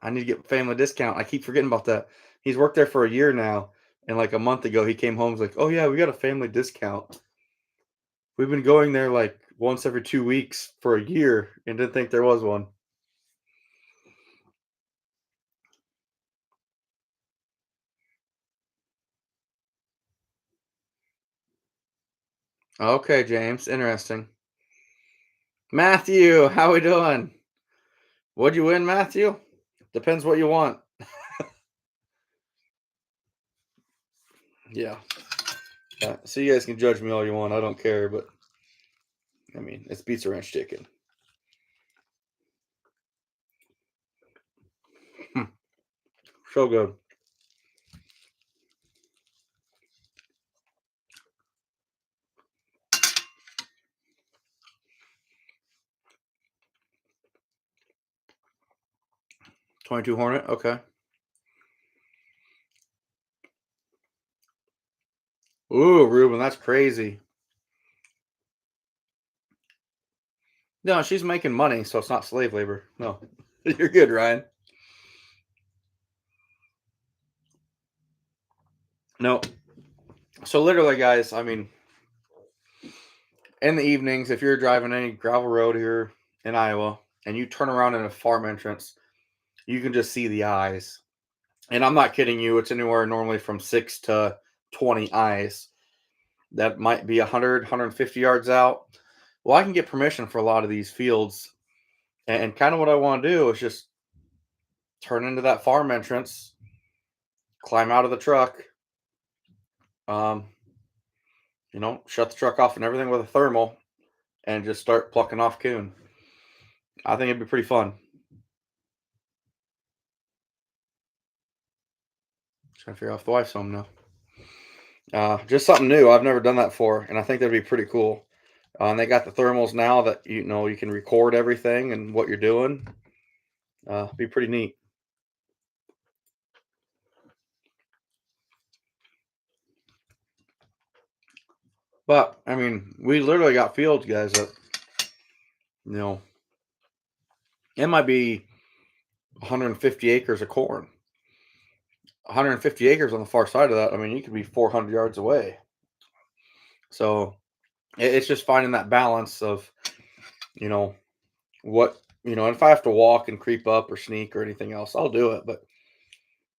I need to get family discount. I keep forgetting about that. He's worked there for a year now, and like a month ago, he came home and was like, "Oh yeah, we got a family discount." We've been going there like once every 2 weeks for a year, and didn't think there was one. Okay, James. Interesting. Matthew, how we doing? What'd you win, Matthew? Depends what you want. Yeah. Yeah. So you guys can judge me all you want. I don't care, but I mean, it's Pizza Ranch chicken. So good. 22 Hornet. Okay. Ooh, Ruben, that's crazy. No, she's making money, so it's not slave labor. No, you're good, Ryan. No. So literally, guys, I mean, in the evenings, if you're driving any gravel road here in Iowa and you turn around in a farm entrance, you can just see the eyes. And I'm not kidding you. It's anywhere normally from 6 to 20 eyes. That might be 100, 150 yards out. Well, I can get permission for a lot of these fields. And kind of what I want to do is just turn into that farm entrance, climb out of the truck, um, shut the truck off and everything with a thermal, and just start plucking off coon. I think it'd be pretty fun. Trying to figure out if the wife's home now. Just something new. I've never done that before, and I think that'd be pretty cool. And they got the thermals now that you can record everything and what you're doing. Be pretty neat. But I mean, we literally got fields, guys. That you know, it might be 150 acres of corn. 150 acres on the far side of that. I mean, you could be 400 yards away. So it's just finding that balance of, you know, what if I have to walk and creep up or sneak or anything else, I'll do it. But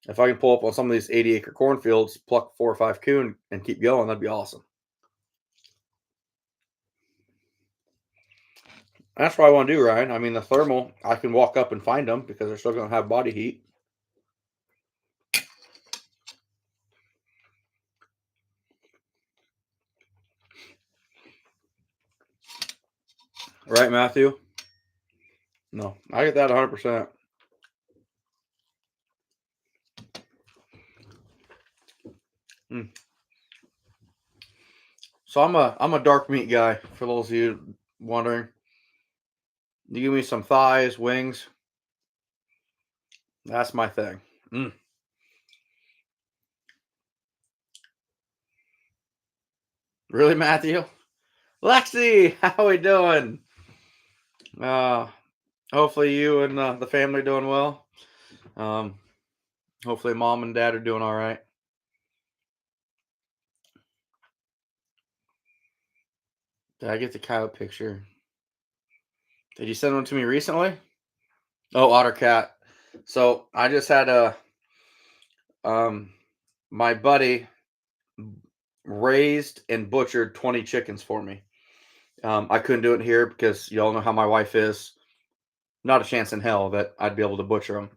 if I can pull up on some of these 80-acre cornfields, pluck 4 or 5 coon, and keep going, that'd be awesome. That's what I want to do, Ryan. I mean, the thermal, I can walk up and find them because they're still going to have body heat. Right, Matthew? No, I get that 100%. Mm. So I'm a dark meat guy. For those of you wondering, you give me some thighs, wings. That's my thing. Mm. Really, Matthew? Lexi, how we doing? Uh, hopefully you and the family doing well. Um, hopefully, mom and dad are doing all right. Did I get the coyote picture? Did you send one to me recently? Oh, otter cat. So I just had a um my buddy raised and butchered 20 chickens for me. I couldn't do it here because y'all know how my wife is. Not a chance in hell that I'd be able to butcher them.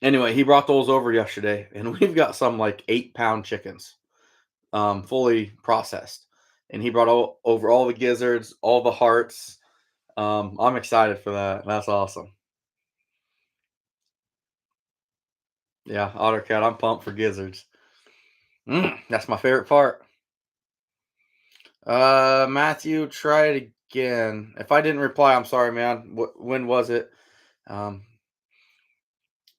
Anyway, he brought those over yesterday, and we've got some like 8-pound chickens, fully processed. And he brought over all the gizzards, all the hearts. I'm excited for that. That's awesome. Yeah, otter cat. I'm pumped for gizzards. That's my favorite part. Matthew, try it again. If I didn't reply, I'm sorry, man. When was it? Um,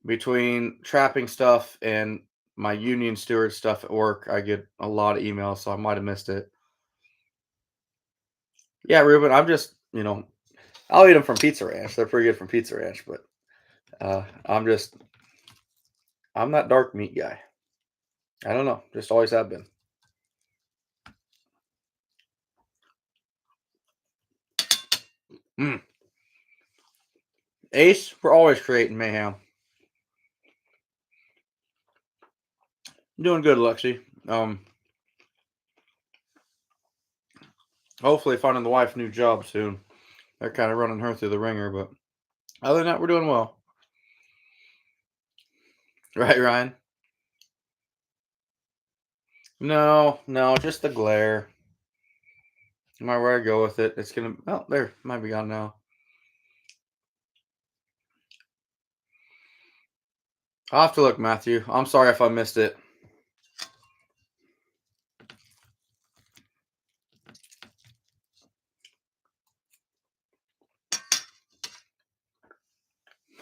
between trapping stuff and my union steward stuff at work, I get a lot of emails, so I might have missed it. Yeah, Ruben, I'm just, I'll eat them from Pizza Ranch. They're pretty good from Pizza Ranch, but I'm that dark meat guy. I don't know, just always have been. Mm. Ace, we're always creating mayhem. Doing good, Lexi. Hopefully finding the wife a new job soon. They're kind of running her through the ringer, but other than that, we're doing well. Right, Ryan? No, no, just the glare. No matter where I go with it, it's gonna. Oh, there, might be gone now. I'll have to look, Matthew. I'm sorry if I missed it.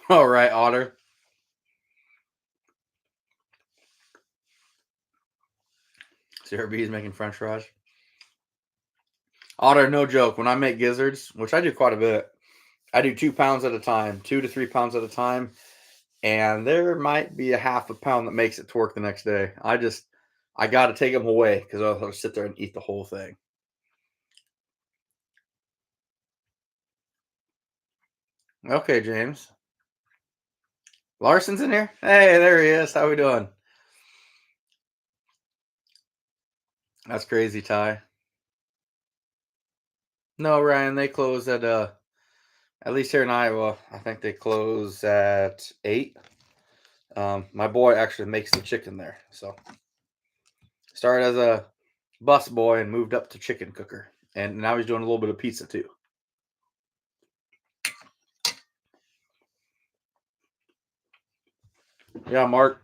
All right, Otter. Sarah B is making French fries. Otter, no joke. When I make gizzards, which I do quite a bit, I do 2 pounds at a time, 2 to 3 pounds at a time, and there might be a half a pound that makes it to work the next day. I got to take them away because I'll sit there and eat the whole thing. Okay, James. Larson's in here. Hey, there he is. How we doing? That's crazy, Ty. No, Ryan. They close at least here in Iowa. I think they close at 8. My boy actually makes the chicken there, so started as a bus boy and moved up to chicken cooker, and now he's doing a little bit of pizza too. Yeah, Mark.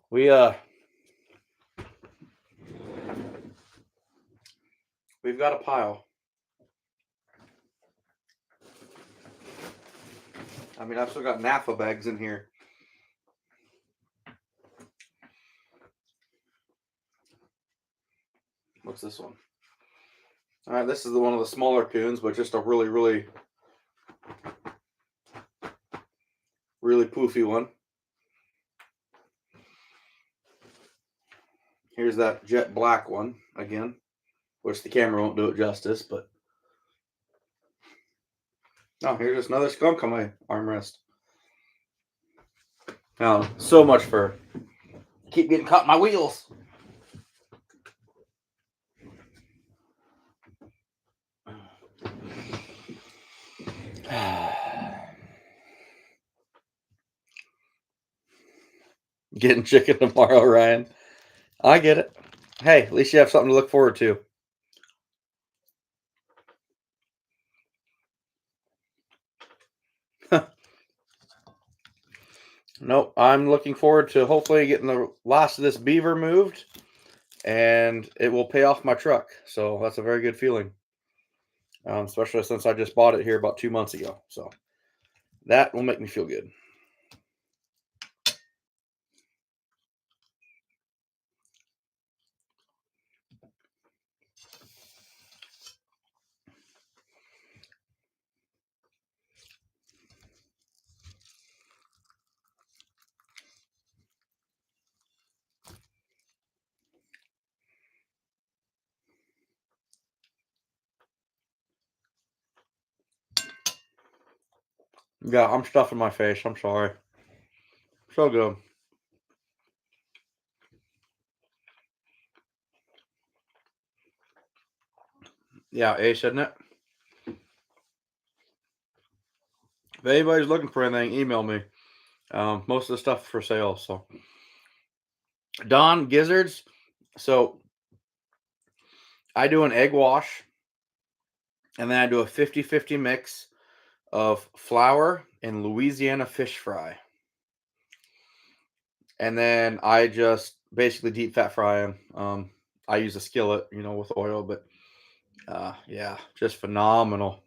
We we've got a pile. I mean, I've still got NAFA bags in here. What's this one? All right, this is one of the smaller coons, but just a really, really, really poofy one. Here's that jet black one again, which the camera won't do it justice, but oh, here's just another skunk on my armrest. Now, so much fur. Keep getting caught in my wheels. Getting chicken tomorrow, Ryan. I get it. Hey, at least you have something to look forward to. Nope, I'm looking forward to hopefully getting the last of this beaver moved, and it will pay off my truck. So that's a very good feeling, especially since I just bought it here about 2 months ago. So that will make me feel good. Yeah, I'm stuffing my face. I'm sorry. So good. Yeah, Ace, isn't it? If anybody's looking for anything, email me. Most of the stuff for sale. So Don Gizzards. So I do an egg wash and then I do a 50-50 mix of flour and Louisiana fish fry. And then I just basically deep fat fry them. I use a skillet, with oil, but yeah, just phenomenal.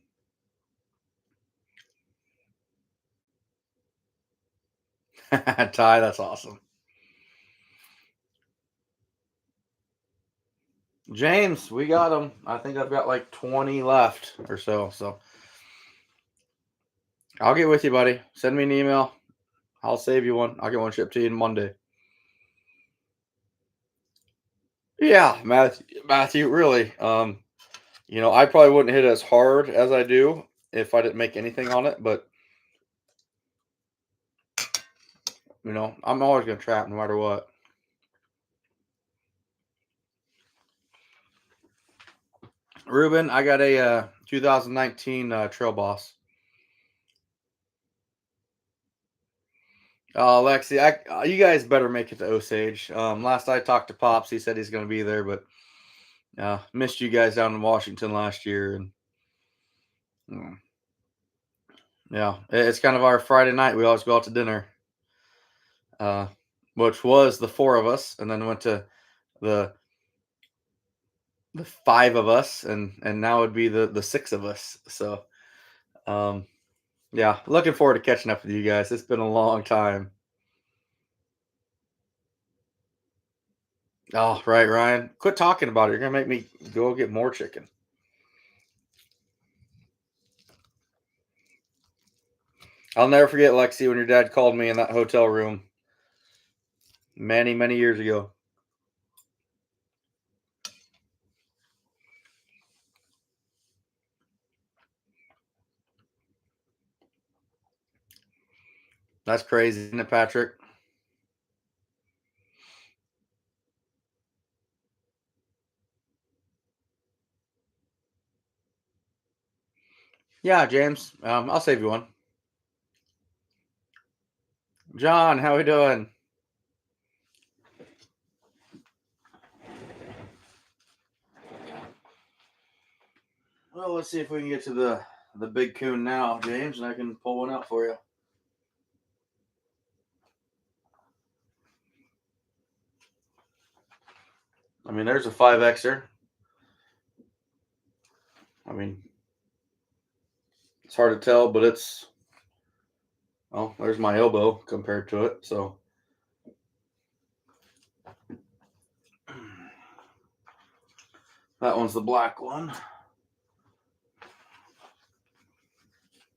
Ty, that's awesome. James, we got them. I think I've got like 20 left or so. So I'll get with you, buddy. Send me an email. I'll save you one. I'll get one shipped to you on Monday. Yeah, Matthew, really. I probably wouldn't hit as hard as I do if I didn't make anything on it, but I'm always gonna trap no matter what. Ruben, I got a 2019 Trail Boss. Lexi, you guys better make it to Osage. Last I talked to Pops, he said he's going to be there, but missed you guys down in Washington last year, and mm, yeah, it's kind of our Friday night. We always go out to dinner, uh, which was the four of us, and then went to the the five of us, and now it'd be the six of us. So, um, yeah, looking forward to catching up with you guys. It's been a long time. Oh, right, Ryan. Quit talking about it. You're gonna make me go get more chicken. I'll never forget, Lexi, when your dad called me in that hotel room many, many years ago. That's crazy, isn't it, Patrick? Yeah, James. I'll save you one. John, how we doing? Well, let's see if we can get to the big coon now, James, and I can pull one out for you. I mean, there's a 5Xer. I mean, it's hard to tell, but there's my elbow compared to it. So that one's the black one.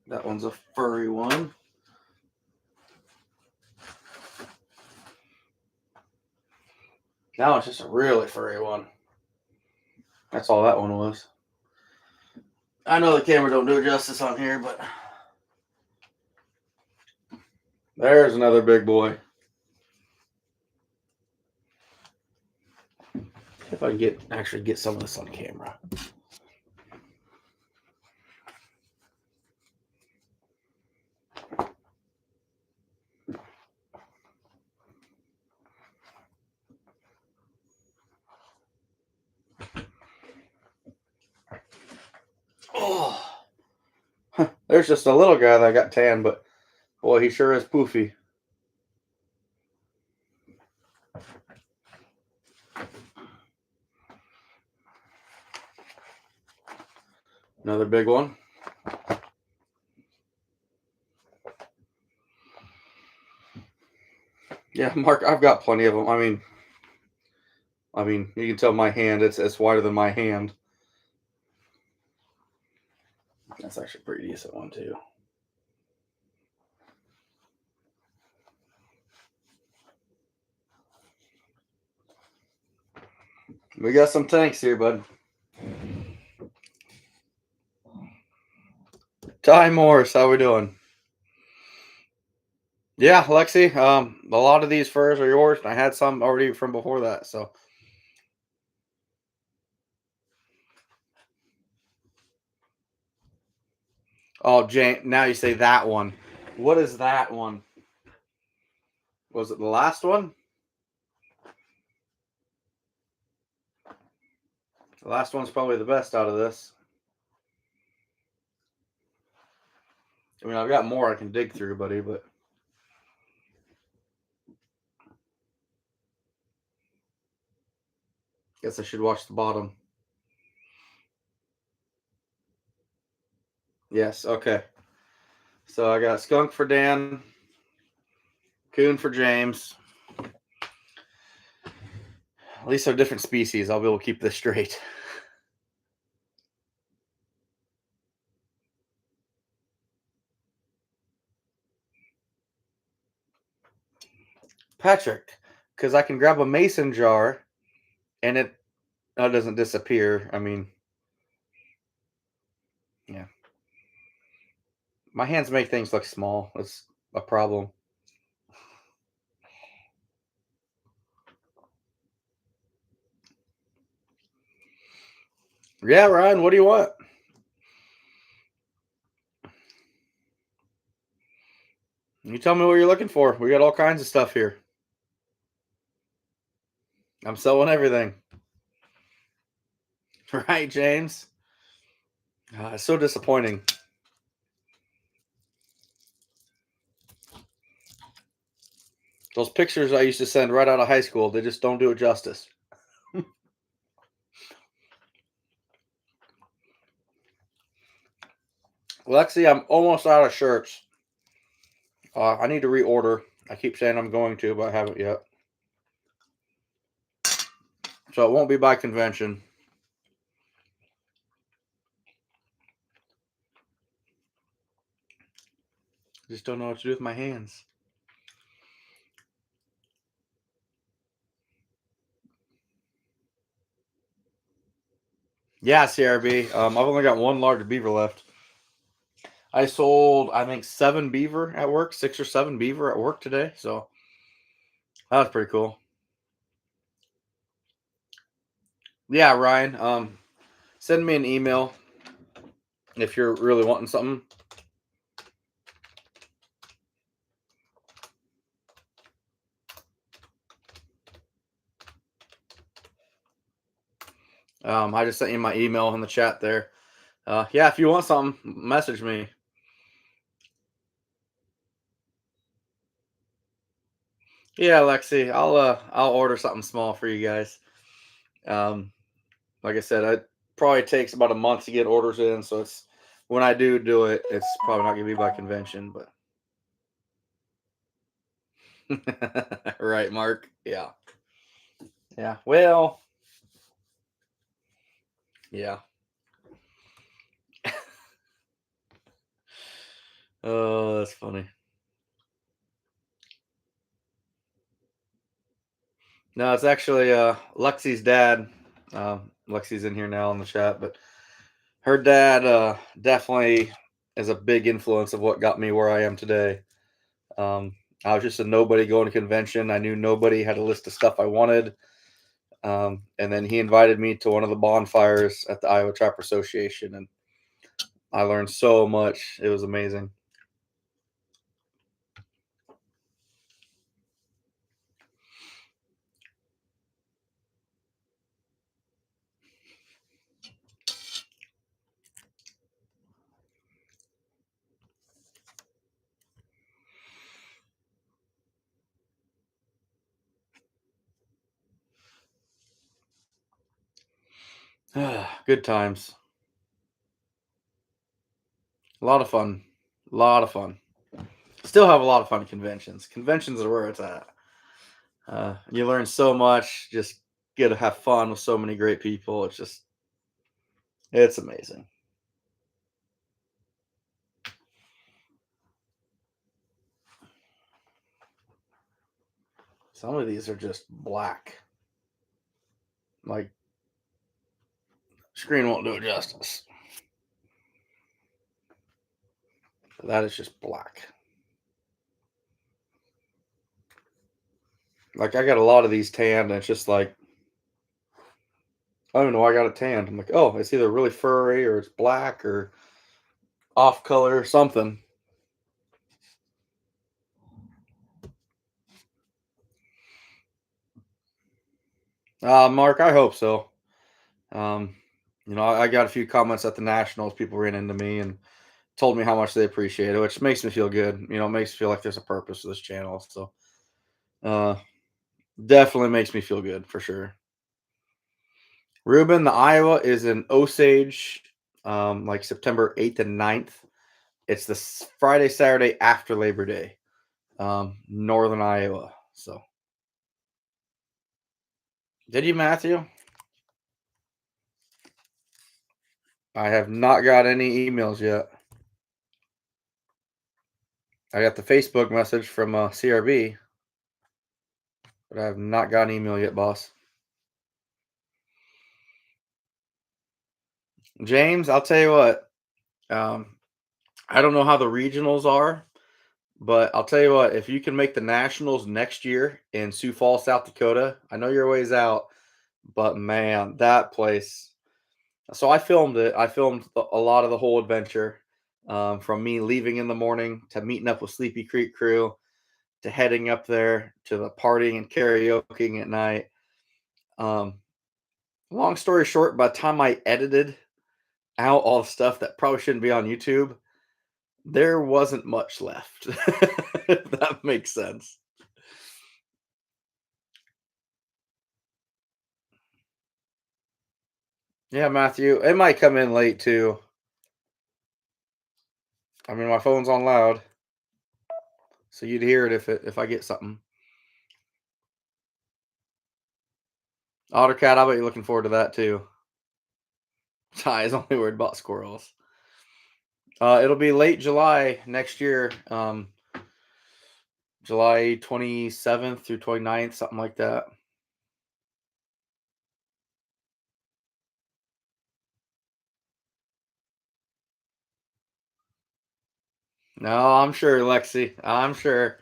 That one's a furry one. That one's just a really furry one. That's all that one was. I know the camera don't do it justice on here, but there's another big boy. If I can actually get some of this on camera. Oh, there's just a little guy that got tan, but boy, he sure is poofy. Another big one. Yeah, Mark, I've got plenty of them. I mean, you can tell my hand; it's wider than my hand. That's actually a pretty decent one too. We got some tanks here, bud. Ty Morris, how we doing? Yeah, Lexi. A lot of these furs are yours. I had some already from before that. So, oh, Jane. Now you say that one. What is that one? Was it the last one? The last one's probably the best out of this. I mean, I've got more I can dig through, buddy, but guess I should watch the bottom. Yes. Okay. So I got skunk for Dan, coon for James. At least they're different species. I'll be able to keep this straight. Patrick, because I can grab a mason jar and it doesn't disappear. I mean, yeah. My hands make things look small. That's a problem. Yeah, Ryan, what do you want? You tell me what you're looking for. We got all kinds of stuff here. I'm selling everything. Right, James? It's so disappointing. Those pictures I used to send right out of high school, they just don't do it justice. Lexi, I'm almost out of shirts. I need to reorder. I keep saying I'm going to, but I haven't yet. So it won't be by convention. Just don't know what to do with my hands. Yeah, CRB. I've only got one large beaver left. I sold, I think, 7 beaver at work, 6 or 7 beaver at work today. So that was pretty cool. Yeah, Ryan. Send me an email if you're really wanting something. I just sent you my email in the chat there. Yeah, if you want something, message me. Yeah, Lexi, I'll order something small for you guys. Um, like I said, it probably takes about a month to get orders in, so it's when I do it, it's probably not gonna be by convention, but right, Mark. Yeah, yeah. Well, yeah. Oh, that's funny. No, it's actually Lexi's dad. Lexi's in here now in the chat, but her dad definitely is a big influence of what got me where I am today. Um, I was just a nobody going to convention. I knew nobody had a list of stuff I wanted. And then he invited me to one of the bonfires at the Iowa Trapper Association, and I learned so much. It was amazing. Good times. A lot of fun. A lot of fun. Still have a lot of fun at conventions. Conventions are where it's at. You learn so much. Just get to have fun with so many great people. It's amazing. Some of these are just black. Like, screen won't do it justice. That is just black. Like I got a lot of these tanned, and it's just like I don't know why I got it tanned. I'm like, oh, it's either really furry or it's black or off color or something. Mark, I hope so. Um, I got a few comments at the Nationals. People ran into me and told me how much they appreciate it, which makes me feel good. It makes me feel like there's a purpose to this channel. So, uh, definitely makes me feel good for sure. Ruben, the Iowa is in Osage, like September 8th and 9th. It's the Friday, Saturday after Labor Day, northern Iowa. So, did you, Matthew? I have not got any emails yet. I got the Facebook message from CRB, but I have not got an email yet, boss. James, I'll tell you what. Um, I don't know how the regionals are, but I'll tell you what. If you can make the nationals next year in Sioux Falls, South Dakota, I know you're ways out, but man, that place. So I filmed it. I filmed a lot of the whole adventure, from me leaving in the morning to meeting up with Sleepy Creek crew to heading up there to the partying and karaokeing at night. Um, Long story short, by the time I edited out all the stuff that probably shouldn't be on YouTube, there wasn't much left. If that makes sense. Yeah, Matthew, it might come in late too. I mean, my phone's on loud, so you'd hear it if I get something. Ottercat, I bet you're looking forward to that too. Ty is only worried about squirrels. It'll be late July next year, July 27th through 29th, something like that. No, I'm sure, Lexi. I'm sure.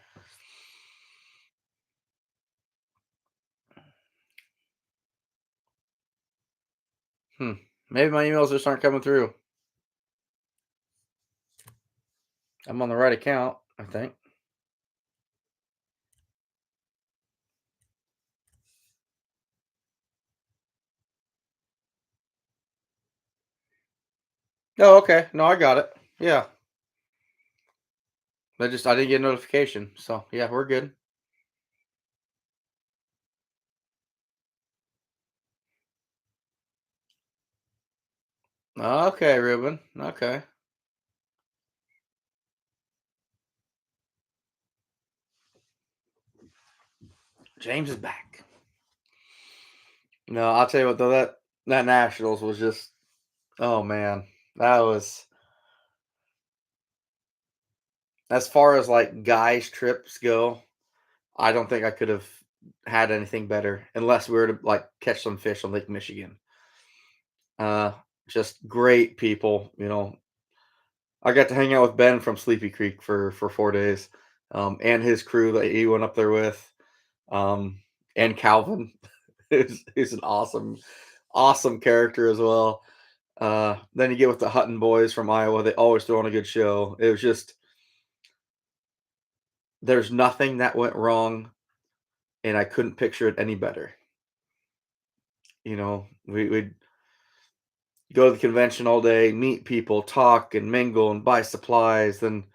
Hmm. Maybe my emails just aren't coming through. I'm on the right account, I think. Oh, okay. No, I got it. Yeah. I didn't get a notification. So yeah, we're good. Okay, Ruben. Okay. James is back. No, I'll tell you what though, that Nationals was just, oh man. That was, as far as like guys trips go, I don't think I could have had anything better unless we were to like catch some fish on Lake Michigan. Uh just great people. I got to hang out with Ben from Sleepy Creek for 4 days, and his crew that he went up there with, um, and Calvin, who's an awesome character as well. Then you get with the Hutton boys from Iowa; they always throw on a good show. It was just there's nothing that went wrong, and I couldn't picture it any better. We'd go to the convention all day, meet people, talk and mingle, and buy supplies. Then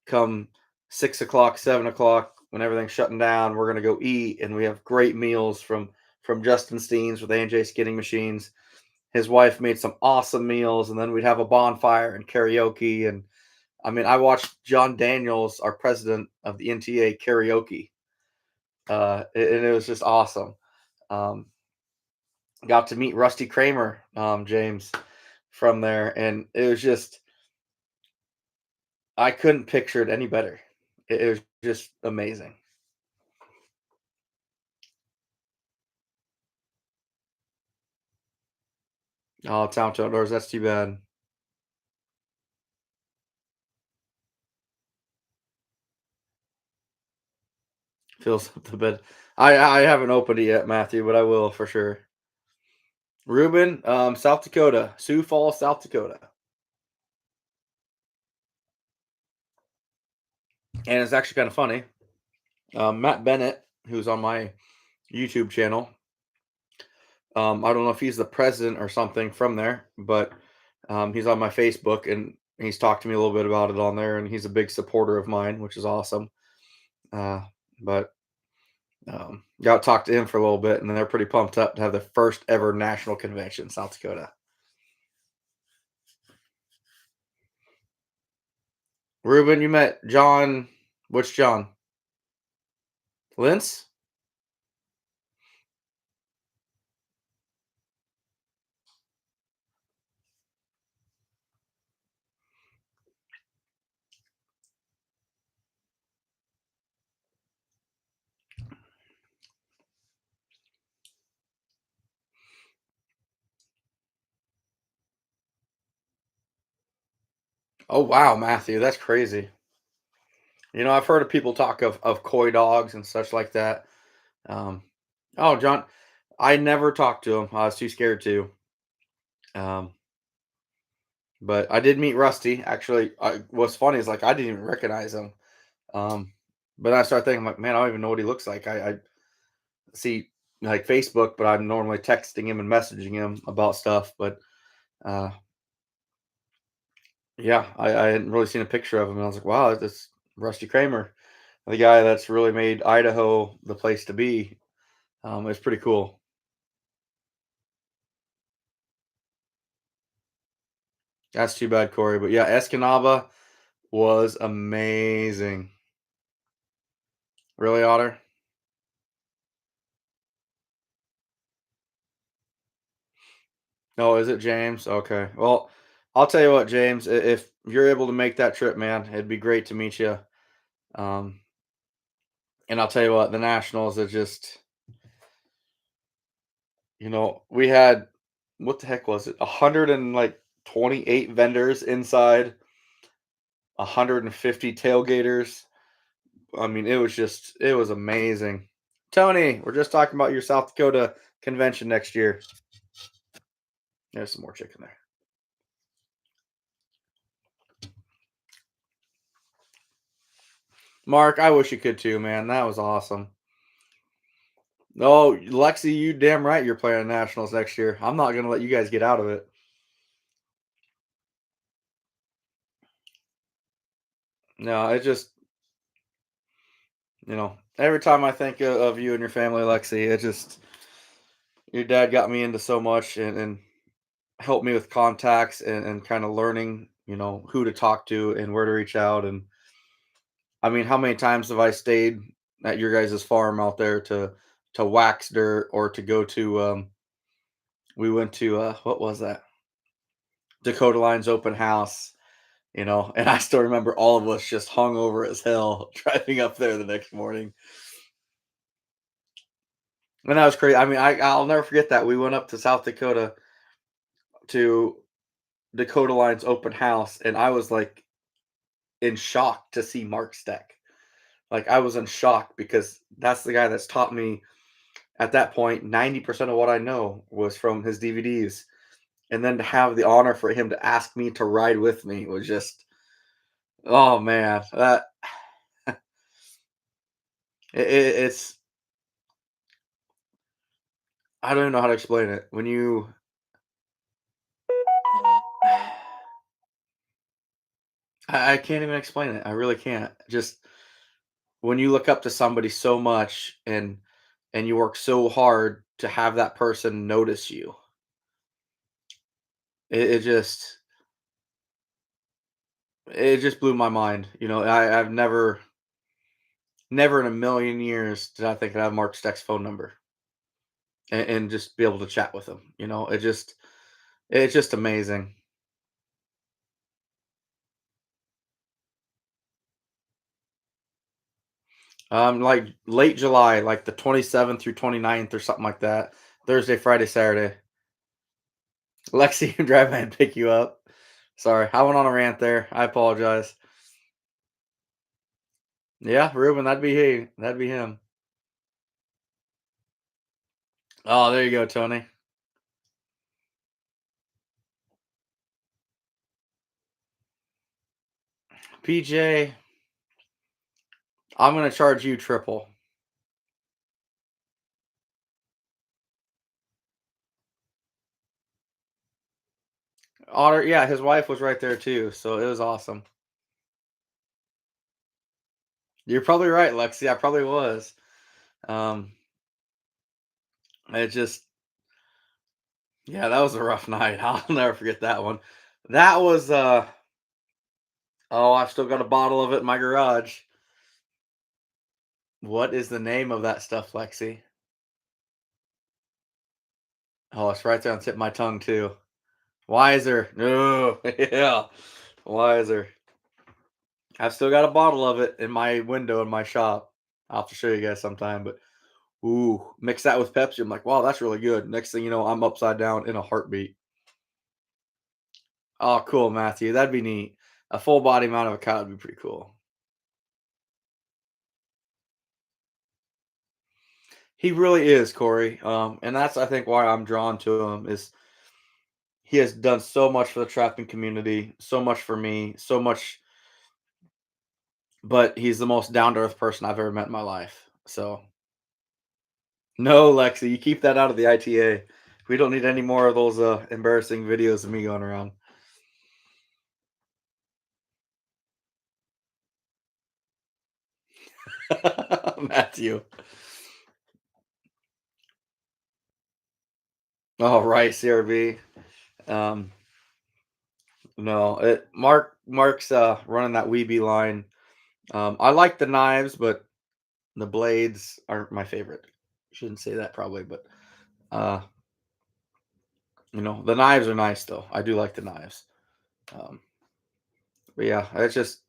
come 6 o'clock, 7 o'clock, when everything's shutting down, we're gonna go eat, and we have great meals from Justin Steens with AJ Skinning Machines. His wife made some awesome meals, and then we'd have a bonfire and karaoke. And I mean, I watched John Daniels, our president of the NTA, karaoke, and it was just awesome. Um, Got to meet Rusty Kramer, James, from there, and it was just I couldn't picture it any better. It was just amazing. Oh, Town to Outdoors, that's too bad. Fills up the bed. I haven't opened it yet, Matthew, but I will for sure. Ruben, South Dakota, Sioux Falls, South Dakota, and it's actually kind of funny. Matt Bennett, who's on my YouTube channel, I don't know if he's the president or something from there, but he's on my Facebook and he's talked to me a little bit about it on there, and he's a big supporter of mine, which is awesome. Uh, but got to talk to him for a little bit, and then they're pretty pumped up to have the first ever national convention in South Dakota. Ruben, you met John. Which John? Lintz? Oh wow, Matthew, that's crazy. I've heard of people talk of coy dogs and such like that. Um, oh, John, I never talked to him. I was too scared to. Um, but I did meet Rusty. Actually, what's funny is like I didn't even recognize him. Um, but I started thinking, like, man, I don't even know what he looks like. I see like Facebook, but I'm normally texting him and messaging him about stuff. But uh, yeah, I hadn't really seen a picture of him. And I was like, wow, that's Rusty Kramer, the guy that's really made Idaho the place to be. It's pretty cool. That's too bad, Corey. But yeah, Escanaba was amazing. Really, Otter? Oh, is it James? Okay. Well, I'll tell you what, James. If you're able to make that trip, man, it'd be great to meet you. Um, and I'll tell you what, the Nationals are just, we had what the heck was it? 28 vendors inside, 150 tailgaters. I mean, it was amazing. Tony, we're just talking about your South Dakota convention next year. There's some more chicken there. Mark, I wish you could too, man. That was awesome. No, Lexi, you damn right you're playing nationals next year. I'm not gonna let you guys get out of it. No, it just every time I think of you and your family, Lexi, it just your dad got me into so much and helped me with contacts and kind of learning, who to talk to and where to reach out. And I mean, how many times have I stayed at your guys' farm out there to wax dirt or to go to we went to what was that? Dakota Lines open house, and I still remember all of us just hung over as hell driving up there the next morning. And that was crazy. I mean, I'll never forget that. We went up to South Dakota to Dakota Lines open house, and I was like in shock to see Mark Steck. Like I was in shock because that's the guy that's taught me at that point 90% of what I know was from his DVDs. And then to have the honor for him to ask me to ride with me was just, oh man, that it's I don't even know how to explain it. When you I can't even explain it. I really can't. Just when you look up to somebody so much and you work so hard to have that person notice you, it just blew my mind. I've never in a million years did I think I'd have Mark Steck's phone number and just be able to chat with him. It's just amazing. Like late July, like the 27th through 29th or something like that. Thursday, Friday, Saturday. Lexi can drive by and pick you up. Sorry, I went on a rant there. I apologize. Yeah, Ruben, that'd be he. That'd be him. Oh, there you go, Tony. PJ, I'm gonna charge you triple. Otter, yeah, his wife was right there too, so it was awesome. You're probably right, Lexi. I probably was. Um, it just, yeah, that was a rough night. I'll never forget that one. That was, oh, I've still got a bottle of it in my garage. What is the name of that stuff, Lexi? Oh, it's right there on the tip of my tongue too. Wiser. No, yeah, Wiser. I've still got a bottle of it in my window in my shop. I'll have to show you guys sometime, but ooh, mix that with Pepsi. I'm like, wow, that's really good. Next thing you know, I'm upside down in a heartbeat. Oh, cool, Matthew. That'd be neat. A full body mount of a cow would be pretty cool. He really is, Corey. And that's I think why I'm drawn to him is he has done so much for the trapping community, so much for me, so much. But he's the most down to earth person I've ever met in my life. So no, Lexi, you keep that out of the ITA. We don't need any more of those embarrassing videos of me going around. Matthew. Oh, right, CRV. Um, no, Mark's running that Weeby line. I like the knives, but the blades aren't my favorite. Shouldn't say that probably, but uh, the knives are nice though. I do like the knives. Um, but yeah, it's just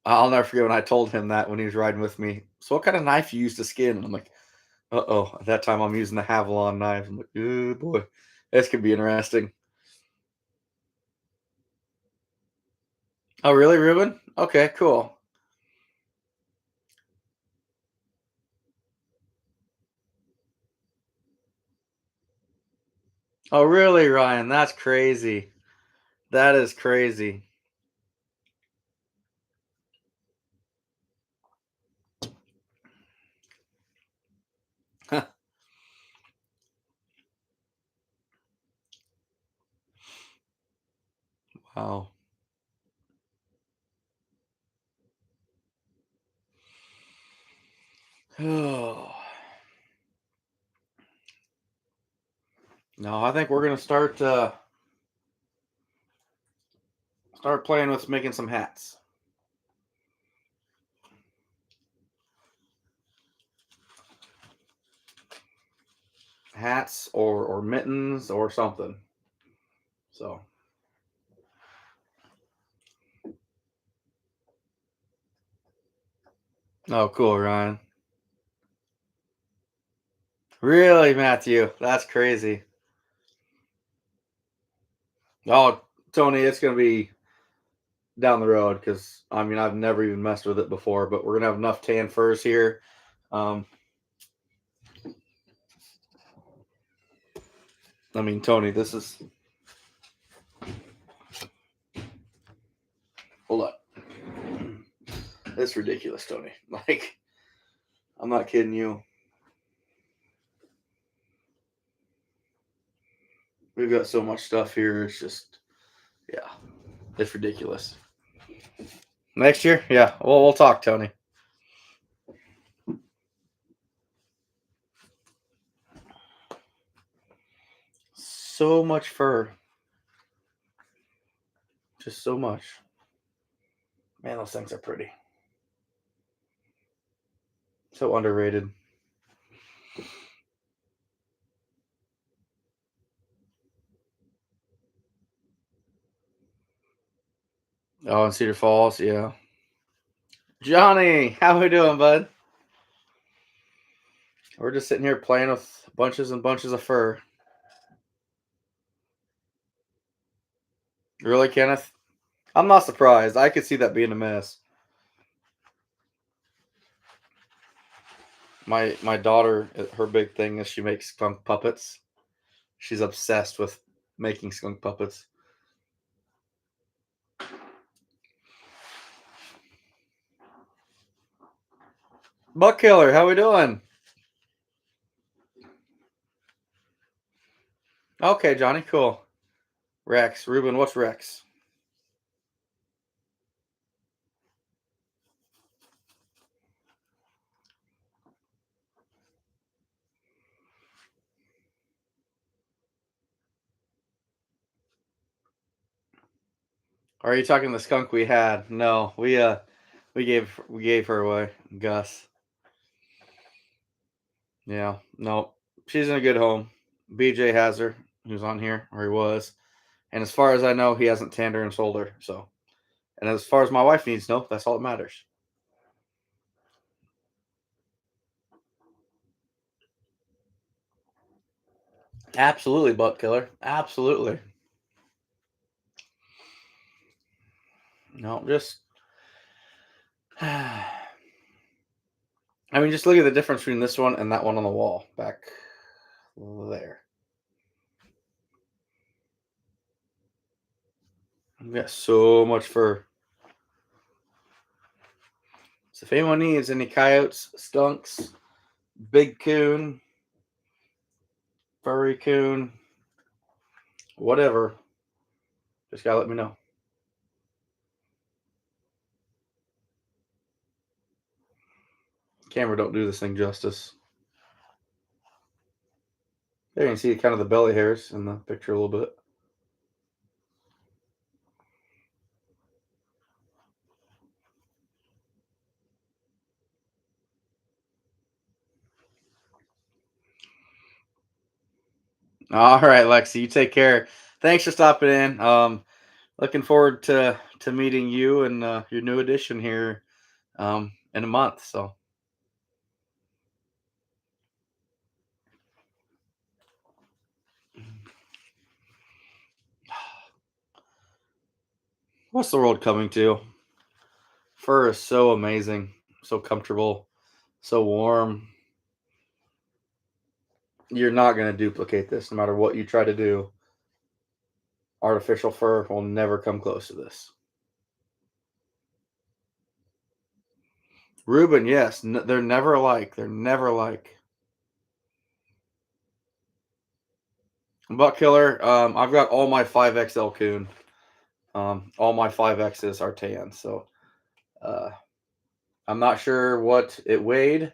I'll never forget when I told him that when he was riding with me. So what kind of knife you use to skin? And I'm like, uh-oh. At that time I'm using the Havalon knife. I'm like, oh boy, this could be interesting. Oh, really, Ruben? Okay, cool. Oh, really, Ryan? That's crazy. That is crazy. Wow. Oh. No, I think we're gonna start playing with making some hats. Hats or mittens or something. So oh cool, Ryan. Really, Matthew? That's crazy. Oh, Tony, it's gonna be down the road because I mean I've never even messed with it before, but we're gonna have enough tan furs here. Um, I mean, Tony, this is hold on. It's ridiculous, Tony. Like, I'm not kidding you. We've got so much stuff here. It's just, yeah, it's ridiculous. Next year, yeah, we'll talk, Tony. So much fur, just so much. Man, those things are pretty. So underrated. Oh, in Cedar Falls, yeah. Johnny, how we doing, bud? We're just sitting here playing with bunches and bunches of fur. Really, Kenneth? I'm not surprised. I could see that being a mess. My daughter, her big thing is she makes skunk puppets. She's obsessed with making skunk puppets. Buck Killer, how we doing? Okay, Johnny, cool. Rex, Ruben, what's Rex? Are you talking the skunk we had? No, we gave her away, Gus. Yeah, no, she's in a good home. BJ has her. He was on here, or he was. And as far as I know, he hasn't tanned her and sold her. So, and as far as my wife needs to know, that's all that matters. Absolutely, Buck Killer. Absolutely. No, just. I mean, just look at the difference between this one and that one on the wall back there. We got so much fur. So if anyone needs any coyotes, skunks, big coon, furry coon, whatever, just gotta let me know. Camera don't do this thing justice. There you can see kind of the belly hairs in the picture a little bit. All right, Lexi, you take care. Thanks for stopping in. Looking forward to meeting you and your new addition here in a month. So, what's the world coming to? Fur is so amazing, so comfortable, so warm. You're not going to duplicate this no matter what you try to do. Artificial fur will never come close to this. Ruben, yes, they're never alike. They're never alike. Buck Killer, I've got all my 5XL coon. All my 5Xs are tan. So uh, I'm not sure what it weighed,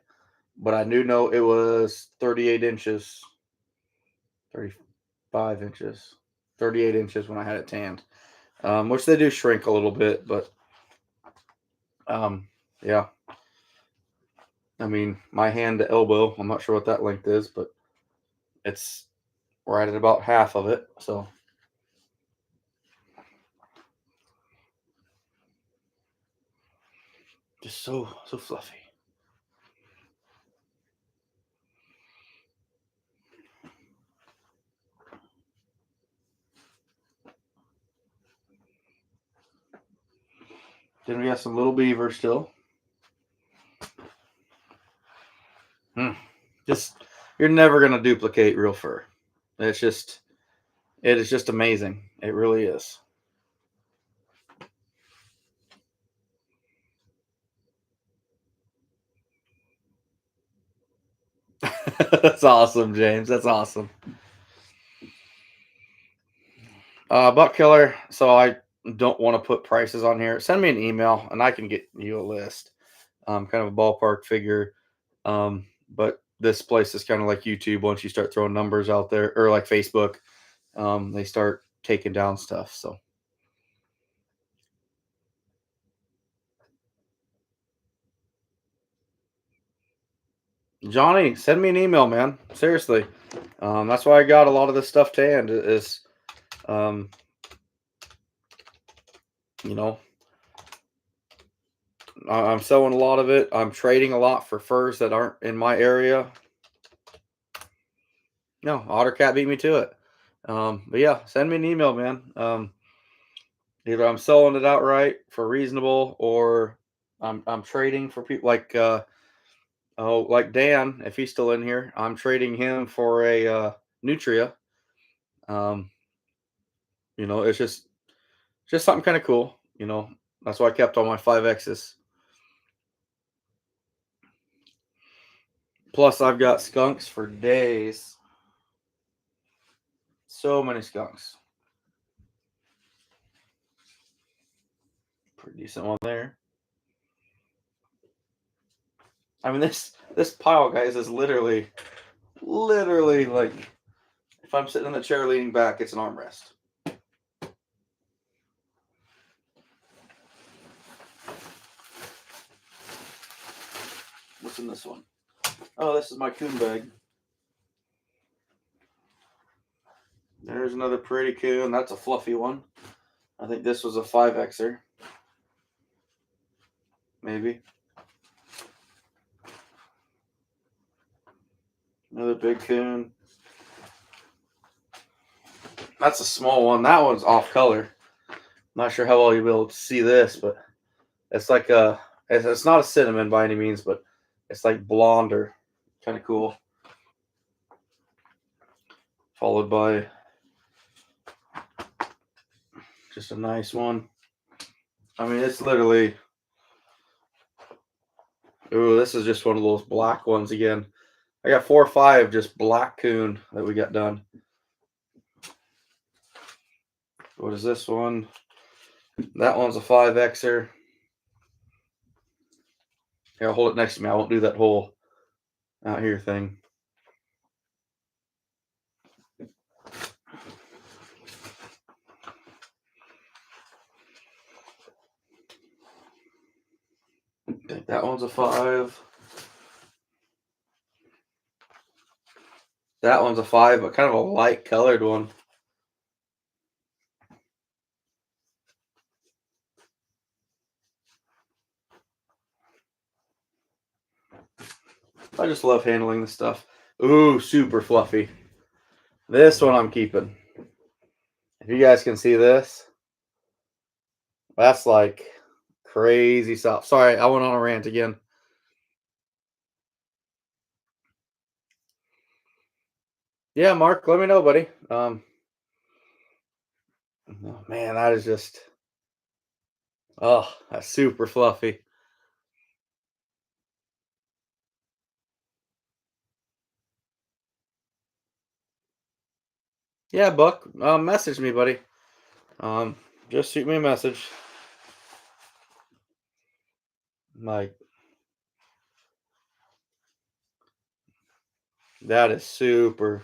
but I do know it was 38 inches, 35 inches, 38 inches when I had it tanned, which they do shrink a little bit, but yeah. I mean, my hand to elbow, I'm not sure what that length is, but it's right at about half of it. So just so fluffy. Then we got some little beavers still. Hmm. Just you're never gonna duplicate real fur. It's just it is just amazing. It really is. That's awesome, James. That's awesome. Buck Killer. So I don't want to put prices on here. Send me an email and I can get you a list. Kind of a ballpark figure. But this place is kind of like YouTube. Once you start throwing numbers out there, or like Facebook, they start taking down stuff. So Johnny, send me an email, man. Seriously. That's why I got a lot of this stuff tanned. Is um, you know, I'm selling a lot of it. I'm trading a lot for furs that aren't in my area. No, OtterCat beat me to it. But yeah, send me an email, man. Either I'm selling it outright for reasonable, or I'm trading for people like Oh, like Dan, if he's still in here, I'm trading him for a Nutria. Um, it's just something kind of cool. That's why I kept all my 5Xs. Plus, I've got skunks for days. So many skunks. Pretty decent one there. I mean, this pile, guys, is literally like if I'm sitting in the chair leaning back, it's an armrest. What's in this one? Oh, this is my coon bag. There's another pretty coon. That's a fluffy one. I think this was a 5Xer. Maybe. Another big coon. That's a small one. That one's off color. I'm not sure how well you'll be able to see this, but it's like it's not a cinnamon by any means, but it's like blonder. Kind of cool. Followed by just a nice one. I mean, it's literally. Ooh, this is just one of those black ones again. I got 4 or 5 just black coon that we got done. What is this one? That one's a 5Xer. Here, I'll hold it next to me. I won't do that whole out here thing. I think that one's a 5. That one's a 5, but kind of a light colored one. I just love handling this stuff. Ooh, super fluffy. This one I'm keeping. If you guys can see this, that's like crazy soft. Sorry, I went on a rant again. Yeah, Mark, let me know, buddy. Oh, man, that is just that's super fluffy. Yeah, Buck, message me, buddy. Um, just shoot me a message. Like that is super.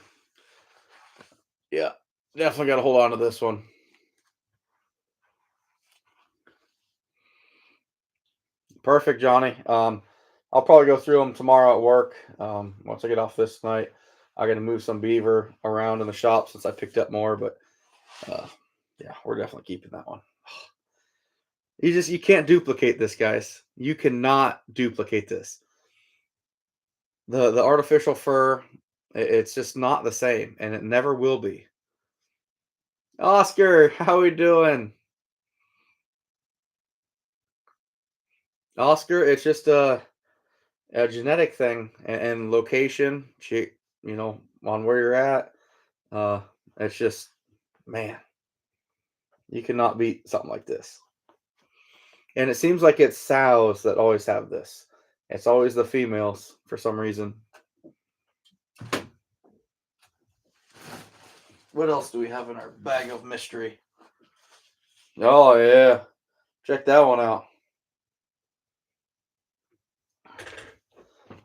Yeah, definitely got to hold on to this one. Perfect, Johnny. I'll probably go through them tomorrow at work. Once I get off this night, I got to move some beaver around in the shop since I picked up more. But uh, yeah, we're definitely keeping that one. You can't duplicate this, guys. You cannot duplicate this. The artificial fur, it's just not the same, and it never will be. Oscar, how we doing? Oscar, it's just a genetic thing and location, on where you're at. Uh, it's just, man, you cannot beat something like this. And it seems like it's sows that always have this. It's always the females for some reason. What else do we have in our bag of mystery? Oh yeah, check that one out.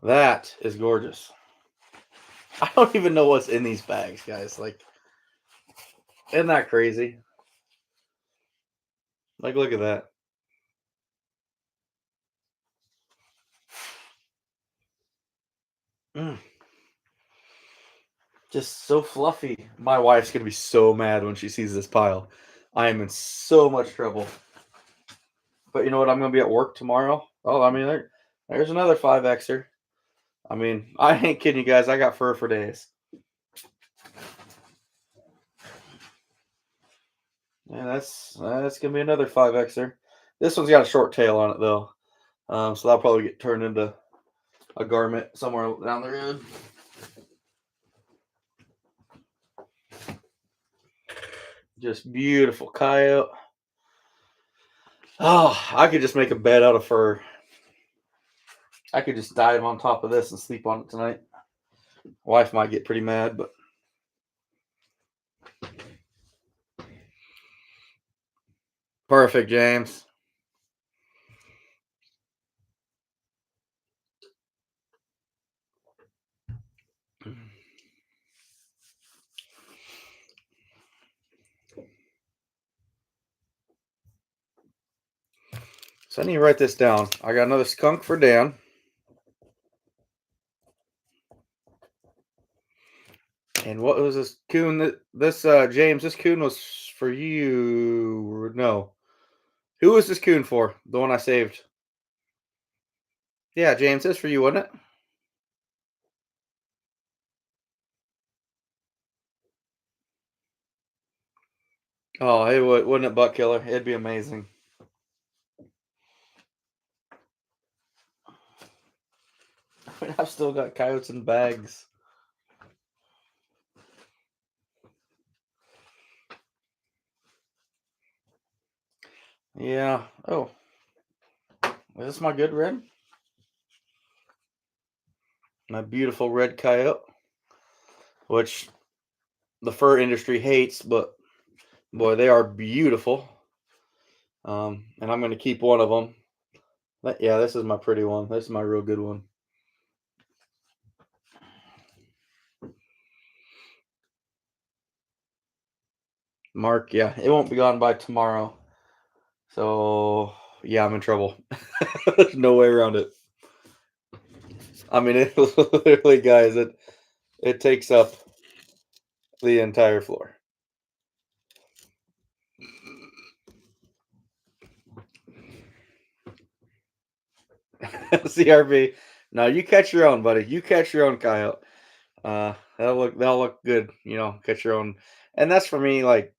That is gorgeous. I don't even know what's in these bags, guys. Like, isn't that crazy? Like, look at that. Mm, just so fluffy. My wife's gonna be so mad when she sees this pile. I am in so much trouble. But you know what? I'm gonna be at work tomorrow. Oh, I mean, there's another 5Xer. I mean, I ain't kidding you guys. I got fur for days. Yeah, that's gonna be another 5Xer. This one's got a short tail on it though, so that'll probably get turned into a garment somewhere down the road. Just beautiful coyote. Oh, I could just make a bed out of fur. I could just dive on top of this and sleep on it tonight. Wife might get pretty mad, but perfect, James. So I need to write this down. I got another skunk for Dan. And what was this coon? This James, this coon was for you. No, who was this coon for? The one I saved. Yeah, James, this for you, wasn't it? Oh, it would, wouldn't it, Buck Killer? It'd be amazing. I mean, I've still got coyotes in bags. Yeah. Oh, is this my good red? My beautiful red coyote, which the fur industry hates, but boy, they are beautiful. And I'm going to keep one of them. But yeah, this is my pretty one. This is my real good one. Mark, yeah, it won't be gone by tomorrow. So yeah, I'm in trouble. There's no way around it. I mean, it literally, guys, it takes up the entire floor. CRB. No, you catch your own, buddy. You catch your own coyote. That'll look good. Catch your own. And that's for me. Like,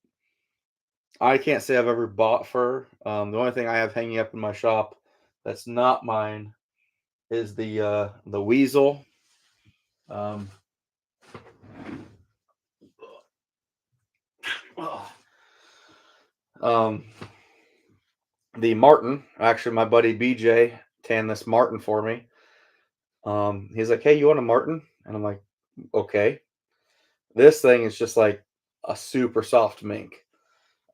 I can't say I've ever bought fur. The only thing I have hanging up in my shop that's not mine is the weasel. Um, um, the marten. Actually, my buddy BJ tanned this marten for me. He's like, "Hey, you want a marten?" And I'm like, "Okay." This thing is just like a super soft mink.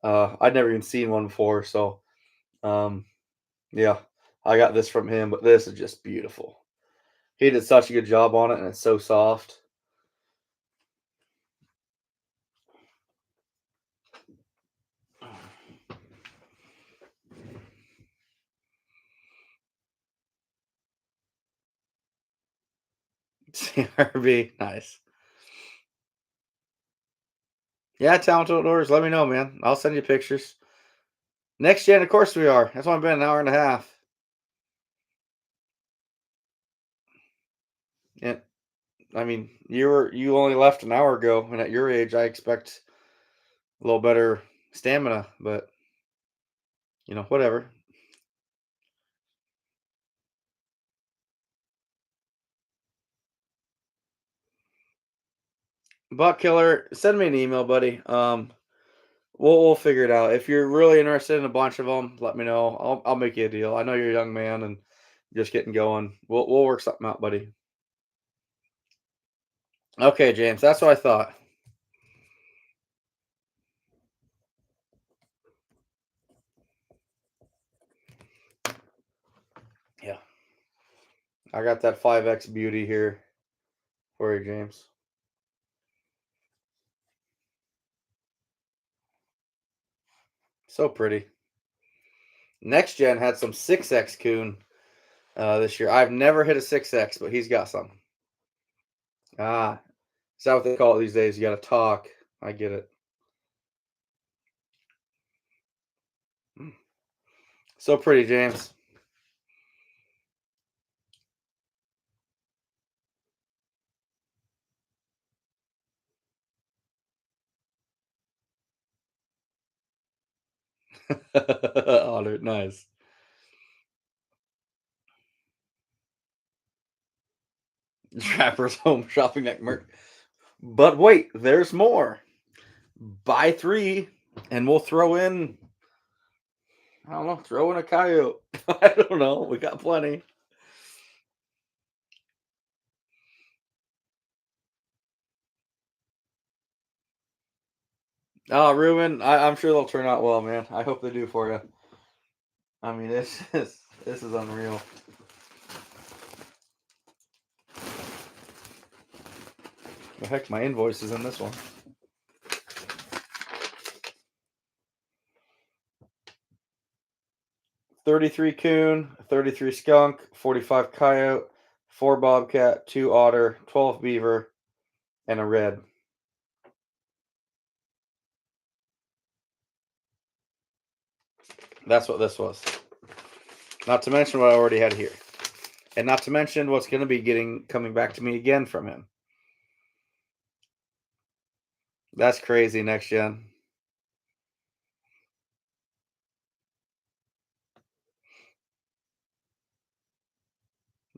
I'd never even seen one before, so um, yeah, I got this from him. But this is just beautiful. He did such a good job on it, and it's so soft. CRB, nice. Yeah, Talented Outdoors. Let me know, man. I'll send you pictures. Next gen, of course we are. That's only been an hour and a half. And I mean, you only left an hour ago, and at your age, I expect a little better stamina. But whatever. Buck Killer, send me an email, buddy. We'll figure it out. If you're really interested in a bunch of them, let me know. I'll make you a deal. I know you're a young man and just getting going. We'll work something out, buddy. Okay, James. That's what I thought. Yeah, I got that 5X beauty here for you, James. So pretty. Next gen had some 6X coon this year. I've never hit a 6X, but he's got some. Ah, is that what they call it these days? You got to talk. I get it. Mm. So pretty, James. Honored, nice. Trapper's Home Shopping Network. But wait, there's more. Buy 3 and we'll throw in, I don't know, throw in a coyote. I don't know. We got plenty. Oh, Ruben, I'm sure they'll turn out well, man. I hope they do for you. I mean, this is unreal. The heck, my invoice is in this one. 33 coon, 33 skunk, 45 coyote, 4 bobcat, 2 otter, 12 beaver, and a red. That's what this was. Not to mention what I already had here. And not to mention what's going to be coming back to me again from him. That's crazy, next gen.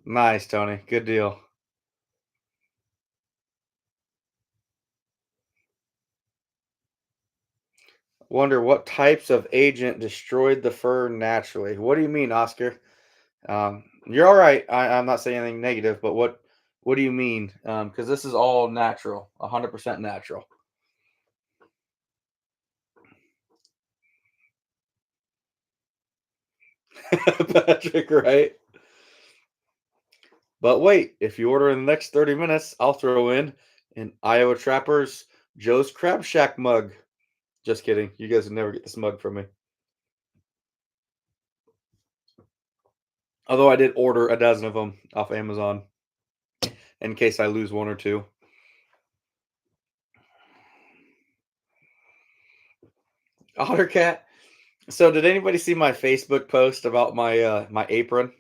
Nice, Tony. Good deal. Wonder what types of agent destroyed the fur naturally. What do you mean, Oscar? You're all right. I'm not saying anything negative, but what do you mean? Because this is all natural, 100% natural. Patrick, right? But wait, if you order in the next 30 minutes, I'll throw in an Iowa Trappers Joe's Crab Shack mug. Just kidding. You guys would never get this mug from me. Although I did order a dozen of them off Amazon in case I lose one or two. Ottercat. So did anybody see my Facebook post about my apron?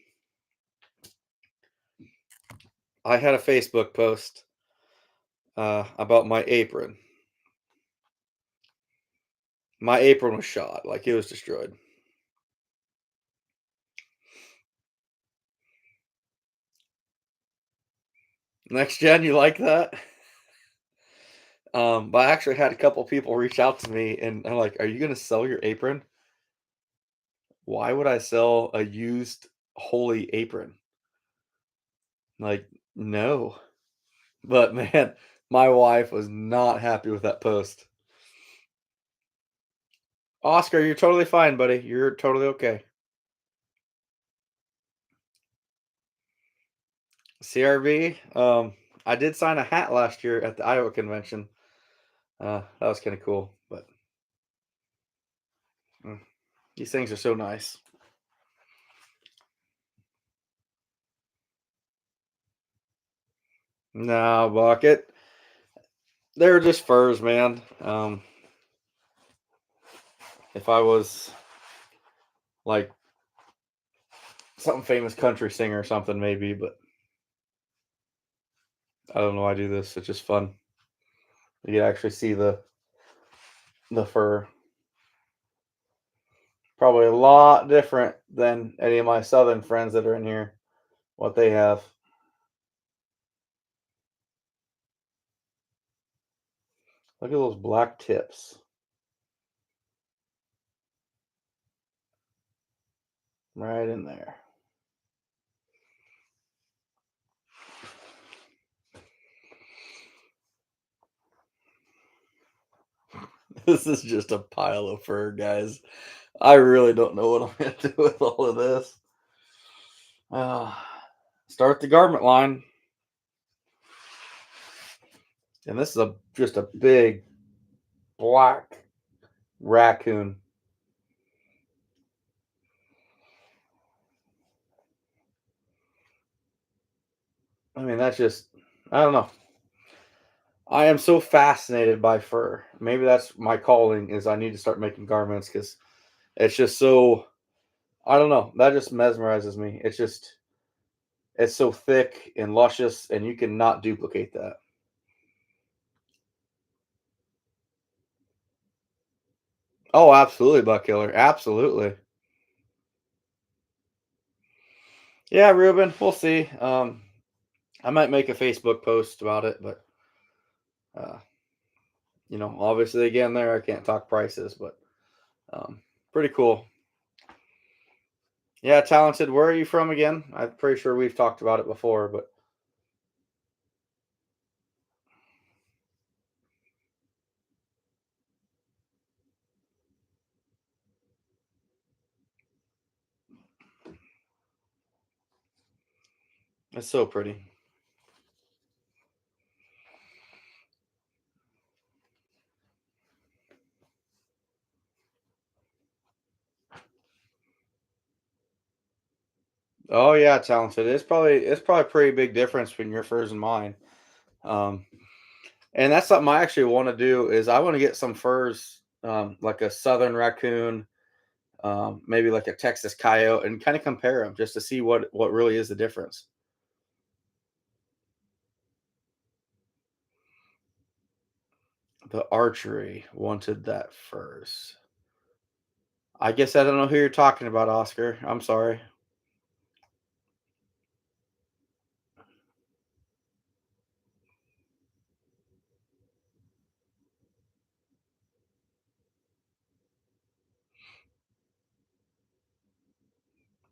I had a Facebook post about my apron. My apron was shot, like it was destroyed. Next gen, you like that? But I actually had a couple people reach out to me and I'm like, "Are you gonna sell your apron?" Why would I sell a used holy apron? Like, no. But man, my wife was not happy with that post. Oscar, you're totally fine, buddy. You're totally okay. CRV. I did sign a hat last year at the Iowa convention. That was kind of cool. But mm, these things are so nice. No, bucket. They're just furs, man. If I was like some famous country singer or something, maybe, but I don't know why I do this. It's just fun. You can actually see the fur. Probably a lot different than any of my southern friends that are in here. What they have. Look at those black tips right in there. This is just a pile of fur, guys. I really don't know what I'm going to do with all of this. Uh, Start the garment line. And this is just a big black raccoon. I mean, that's just, I don't know. I am so fascinated by fur. Maybe that's my calling is I need to start making garments because it's just so, I don't know. That just mesmerizes me. It's so thick and luscious and you cannot duplicate that. Oh, absolutely, Buck Killer. Absolutely. Yeah, Ruben, we'll see. I might make a Facebook post about it, but uh, obviously again there I can't talk prices, but um, pretty cool. Yeah, talented. Where are you from again? I'm pretty sure we've talked about it before, but it's so pretty. Oh yeah, talented. It's probably a pretty big difference between your furs and mine. Um, and that's something I actually want to do is I want to get some furs, like a southern raccoon, maybe like a Texas coyote, and kind of compare them just to see what really is the difference. The archery wanted that furs. I guess I don't know who you're talking about, Oscar. I'm sorry.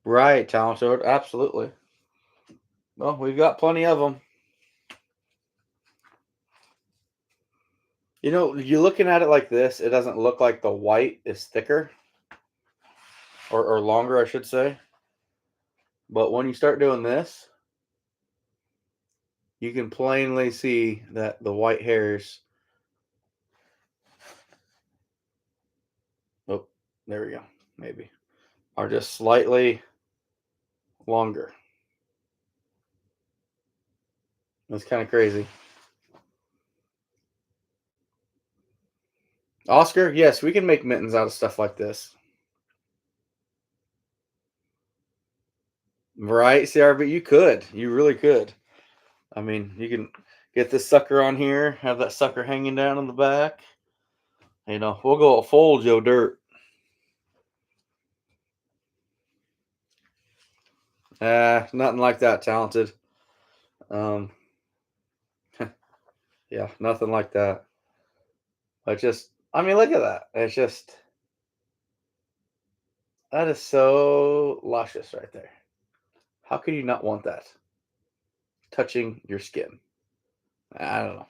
Right, talented. Absolutely. Well, we've got plenty of them. You're looking at it like this, it doesn't look like the white is thicker or longer, I should say. But when you start doing this, you can plainly see that the white hairs, oh, there we go, maybe, are just slightly longer. That's kind of crazy. Oscar, yes, we can make mittens out of stuff like this. Right, CRB, you could. You really could. I mean, you can get this sucker on here, have that sucker hanging down in the back. We'll go full Joe Dirt. Nothing like that, talented. Um, yeah, nothing like that. I mean, look at that. It's just, that is so luscious right there. How could you not want that touching your skin? I don't know.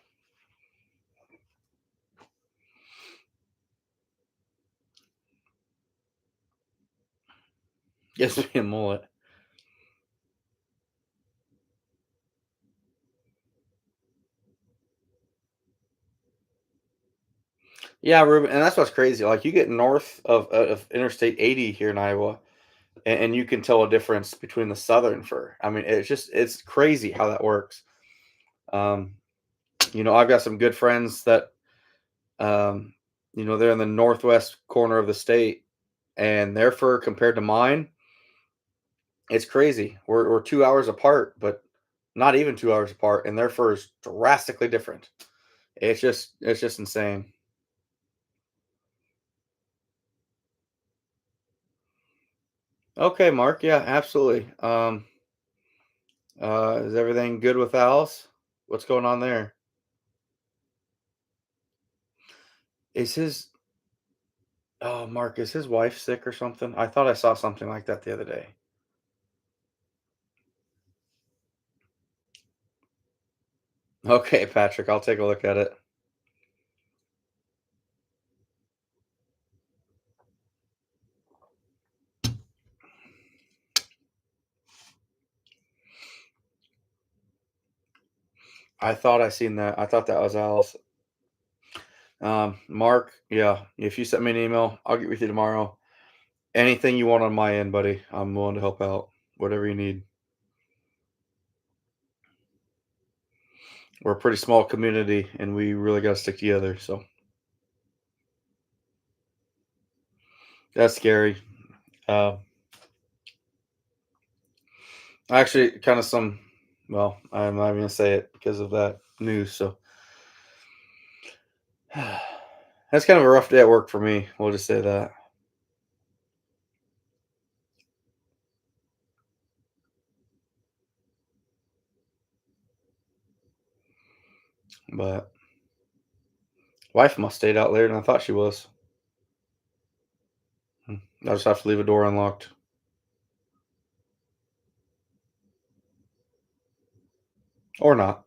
Gives me a mullet. Yeah, Ruben, and that's what's crazy. Like you get north of Interstate 80 here in Iowa, and you can tell a difference between the southern fur. I mean, it's crazy how that works. Um, I've got some good friends that um, they're in the northwest corner of the state, and their fur compared to mine, it's crazy. We're 2 hours apart, but not even 2 hours apart, and their fur is drastically different. It's just insane. Okay, Mark. Yeah, absolutely. Is everything good with Alice? What's going on there? Is his Oh, Mark, is his wife sick or something? I thought I saw something like that the other day. Okay, Patrick, I'll take a look at it. I thought I seen that. I thought that was Alice. Mark, yeah, if you send me an email, I'll get with you tomorrow. Anything you want on my end, buddy, I'm willing to help out. Whatever you need. We're a pretty small community, and we really got to stick together. So that's scary. Uh, actually, kind of some. Well, I'm not even gonna say it because of that news. So that's kind of a rough day at work for me. We'll just say that. But wife must stayed out later than I thought she was. I just have to leave a door unlocked. Or not.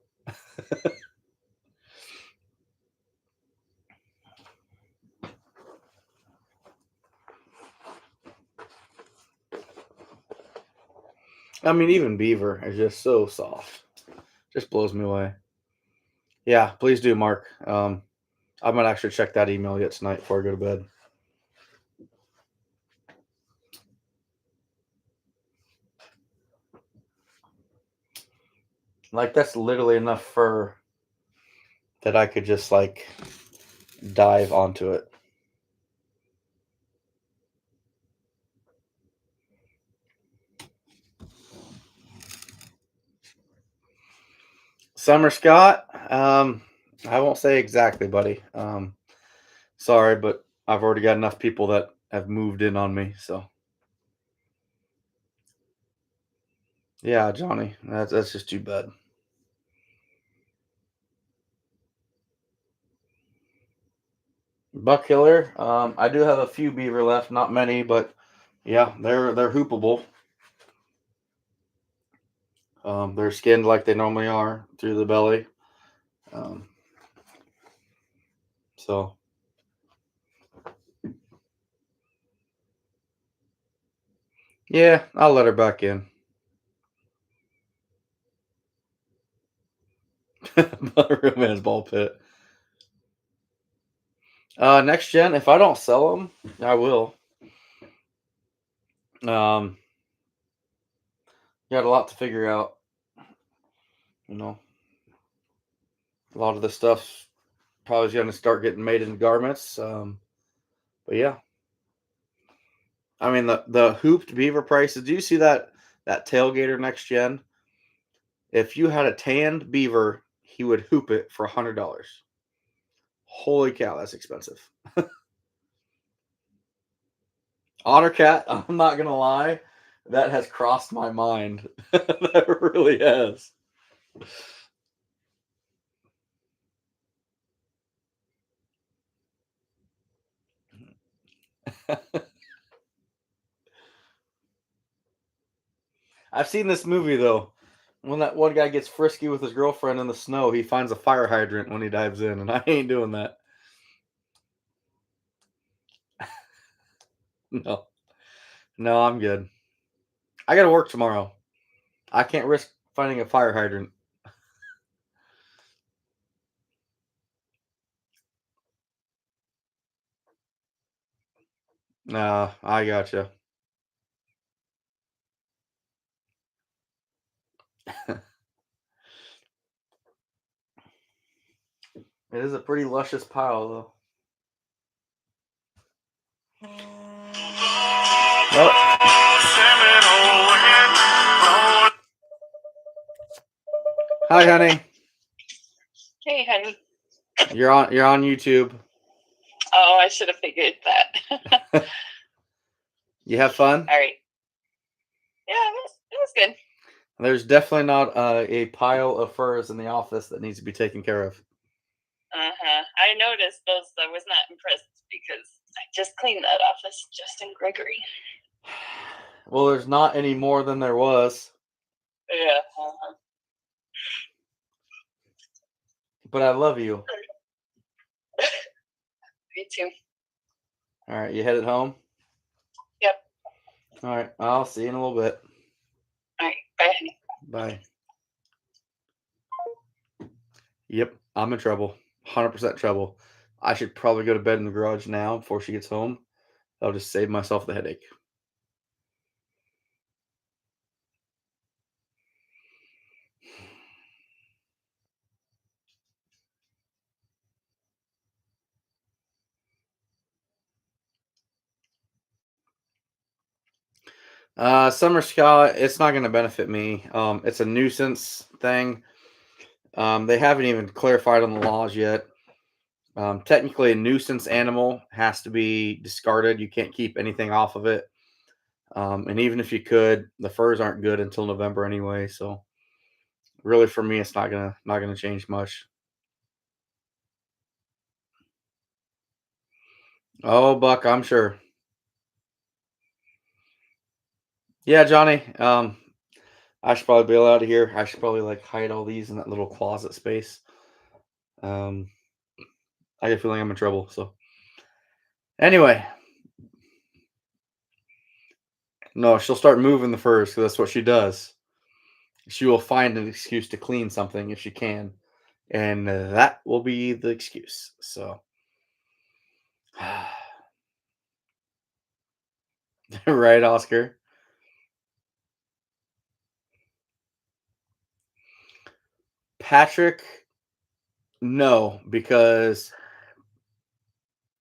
I mean, even beaver is just so soft. Just blows me away. Yeah, please do, Mark. I might actually check that email yet tonight before I go to bed. Like that's literally enough fur that I could just like dive onto it. Summer Scott, I won't say exactly, buddy. Sorry, but I've already got enough people that have moved in on me. So yeah, Johnny, that's just too bad. Buck Killer, I do have a few beaver left, not many, but yeah, they're hoopable. They're skinned like they normally are through the belly. Um, so yeah, I'll let her back in. Real man's ball pit. Next gen, if I don't sell them, I will. Um, got a lot to figure out. You know, a lot of the stuff probably going to start getting made into garments. But yeah, I mean the hooped beaver prices. Do you see that tailgater next gen? If you had a tanned beaver, he would hoop it for $100. Holy cow, that's expensive. Otter cat, I'm not gonna lie, that has crossed my mind. That really has. I've seen this movie though. When that one guy gets frisky with his girlfriend in the snow, he finds a fire hydrant when he dives in, and I ain't doing that. No, no, I'm good. I got to work tomorrow. I can't risk finding a fire hydrant. Nah, I gotcha. It is a pretty luscious pile, though. Well, hi, honey. Hey, honey. You're on YouTube. Oh, I should have figured that. You have fun? All right. Yeah, it was good. There's definitely not a pile of furs in the office that needs to be taken care of. I noticed those. I was not impressed because I just cleaned that office, Justin Gregory. Well, there's not any more than there was. Yeah. But I love you. Me too. All right, you headed home? Yep. All right, I'll see you in a little bit. All right. Bye, honey. Bye. Yep, I'm in trouble. 100% trouble. I should probably go to bed in the garage now before she gets home. I'll just save myself the headache. Summer Scott, it's not going to benefit me. It's a nuisance thing. They haven't even clarified on the laws yet. Technically, a nuisance animal has to be discarded. You can't keep anything off of it. And even if you could, the furs aren't good until November anyway. So, really, for me, it's not gonna change much. Oh, Buck, I'm sure. Yeah, Johnny. I should probably bail out of here. I should probably like hide all these in that little closet space. Um, I get a feeling I'm in trouble. So anyway, no, she'll start moving the furs because that's what she does. She will find an excuse to clean something if she can, and that will be the excuse. So, right, Oscar. Patrick, no, because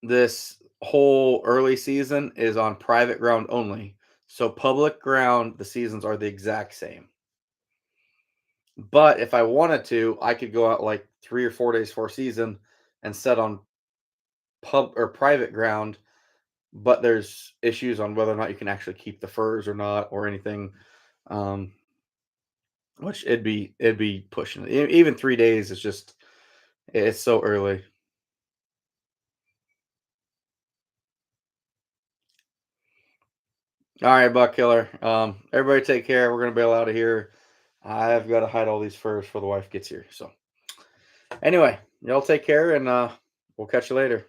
this whole early season is on private ground only. So public ground, the seasons are the exact same. But if I wanted to, I could go out like 3 or 4 days for season and set on pub or private ground. But there's issues on whether or not you can actually keep the furs or not, or anything. Um, which it'd be pushing it. Even 3 days is just it's so early. All right, Buck Killer. Everybody take care. We're gonna bail out of here. I've got to hide all these furs before the wife gets here. So anyway, y'all take care, and we'll catch you later.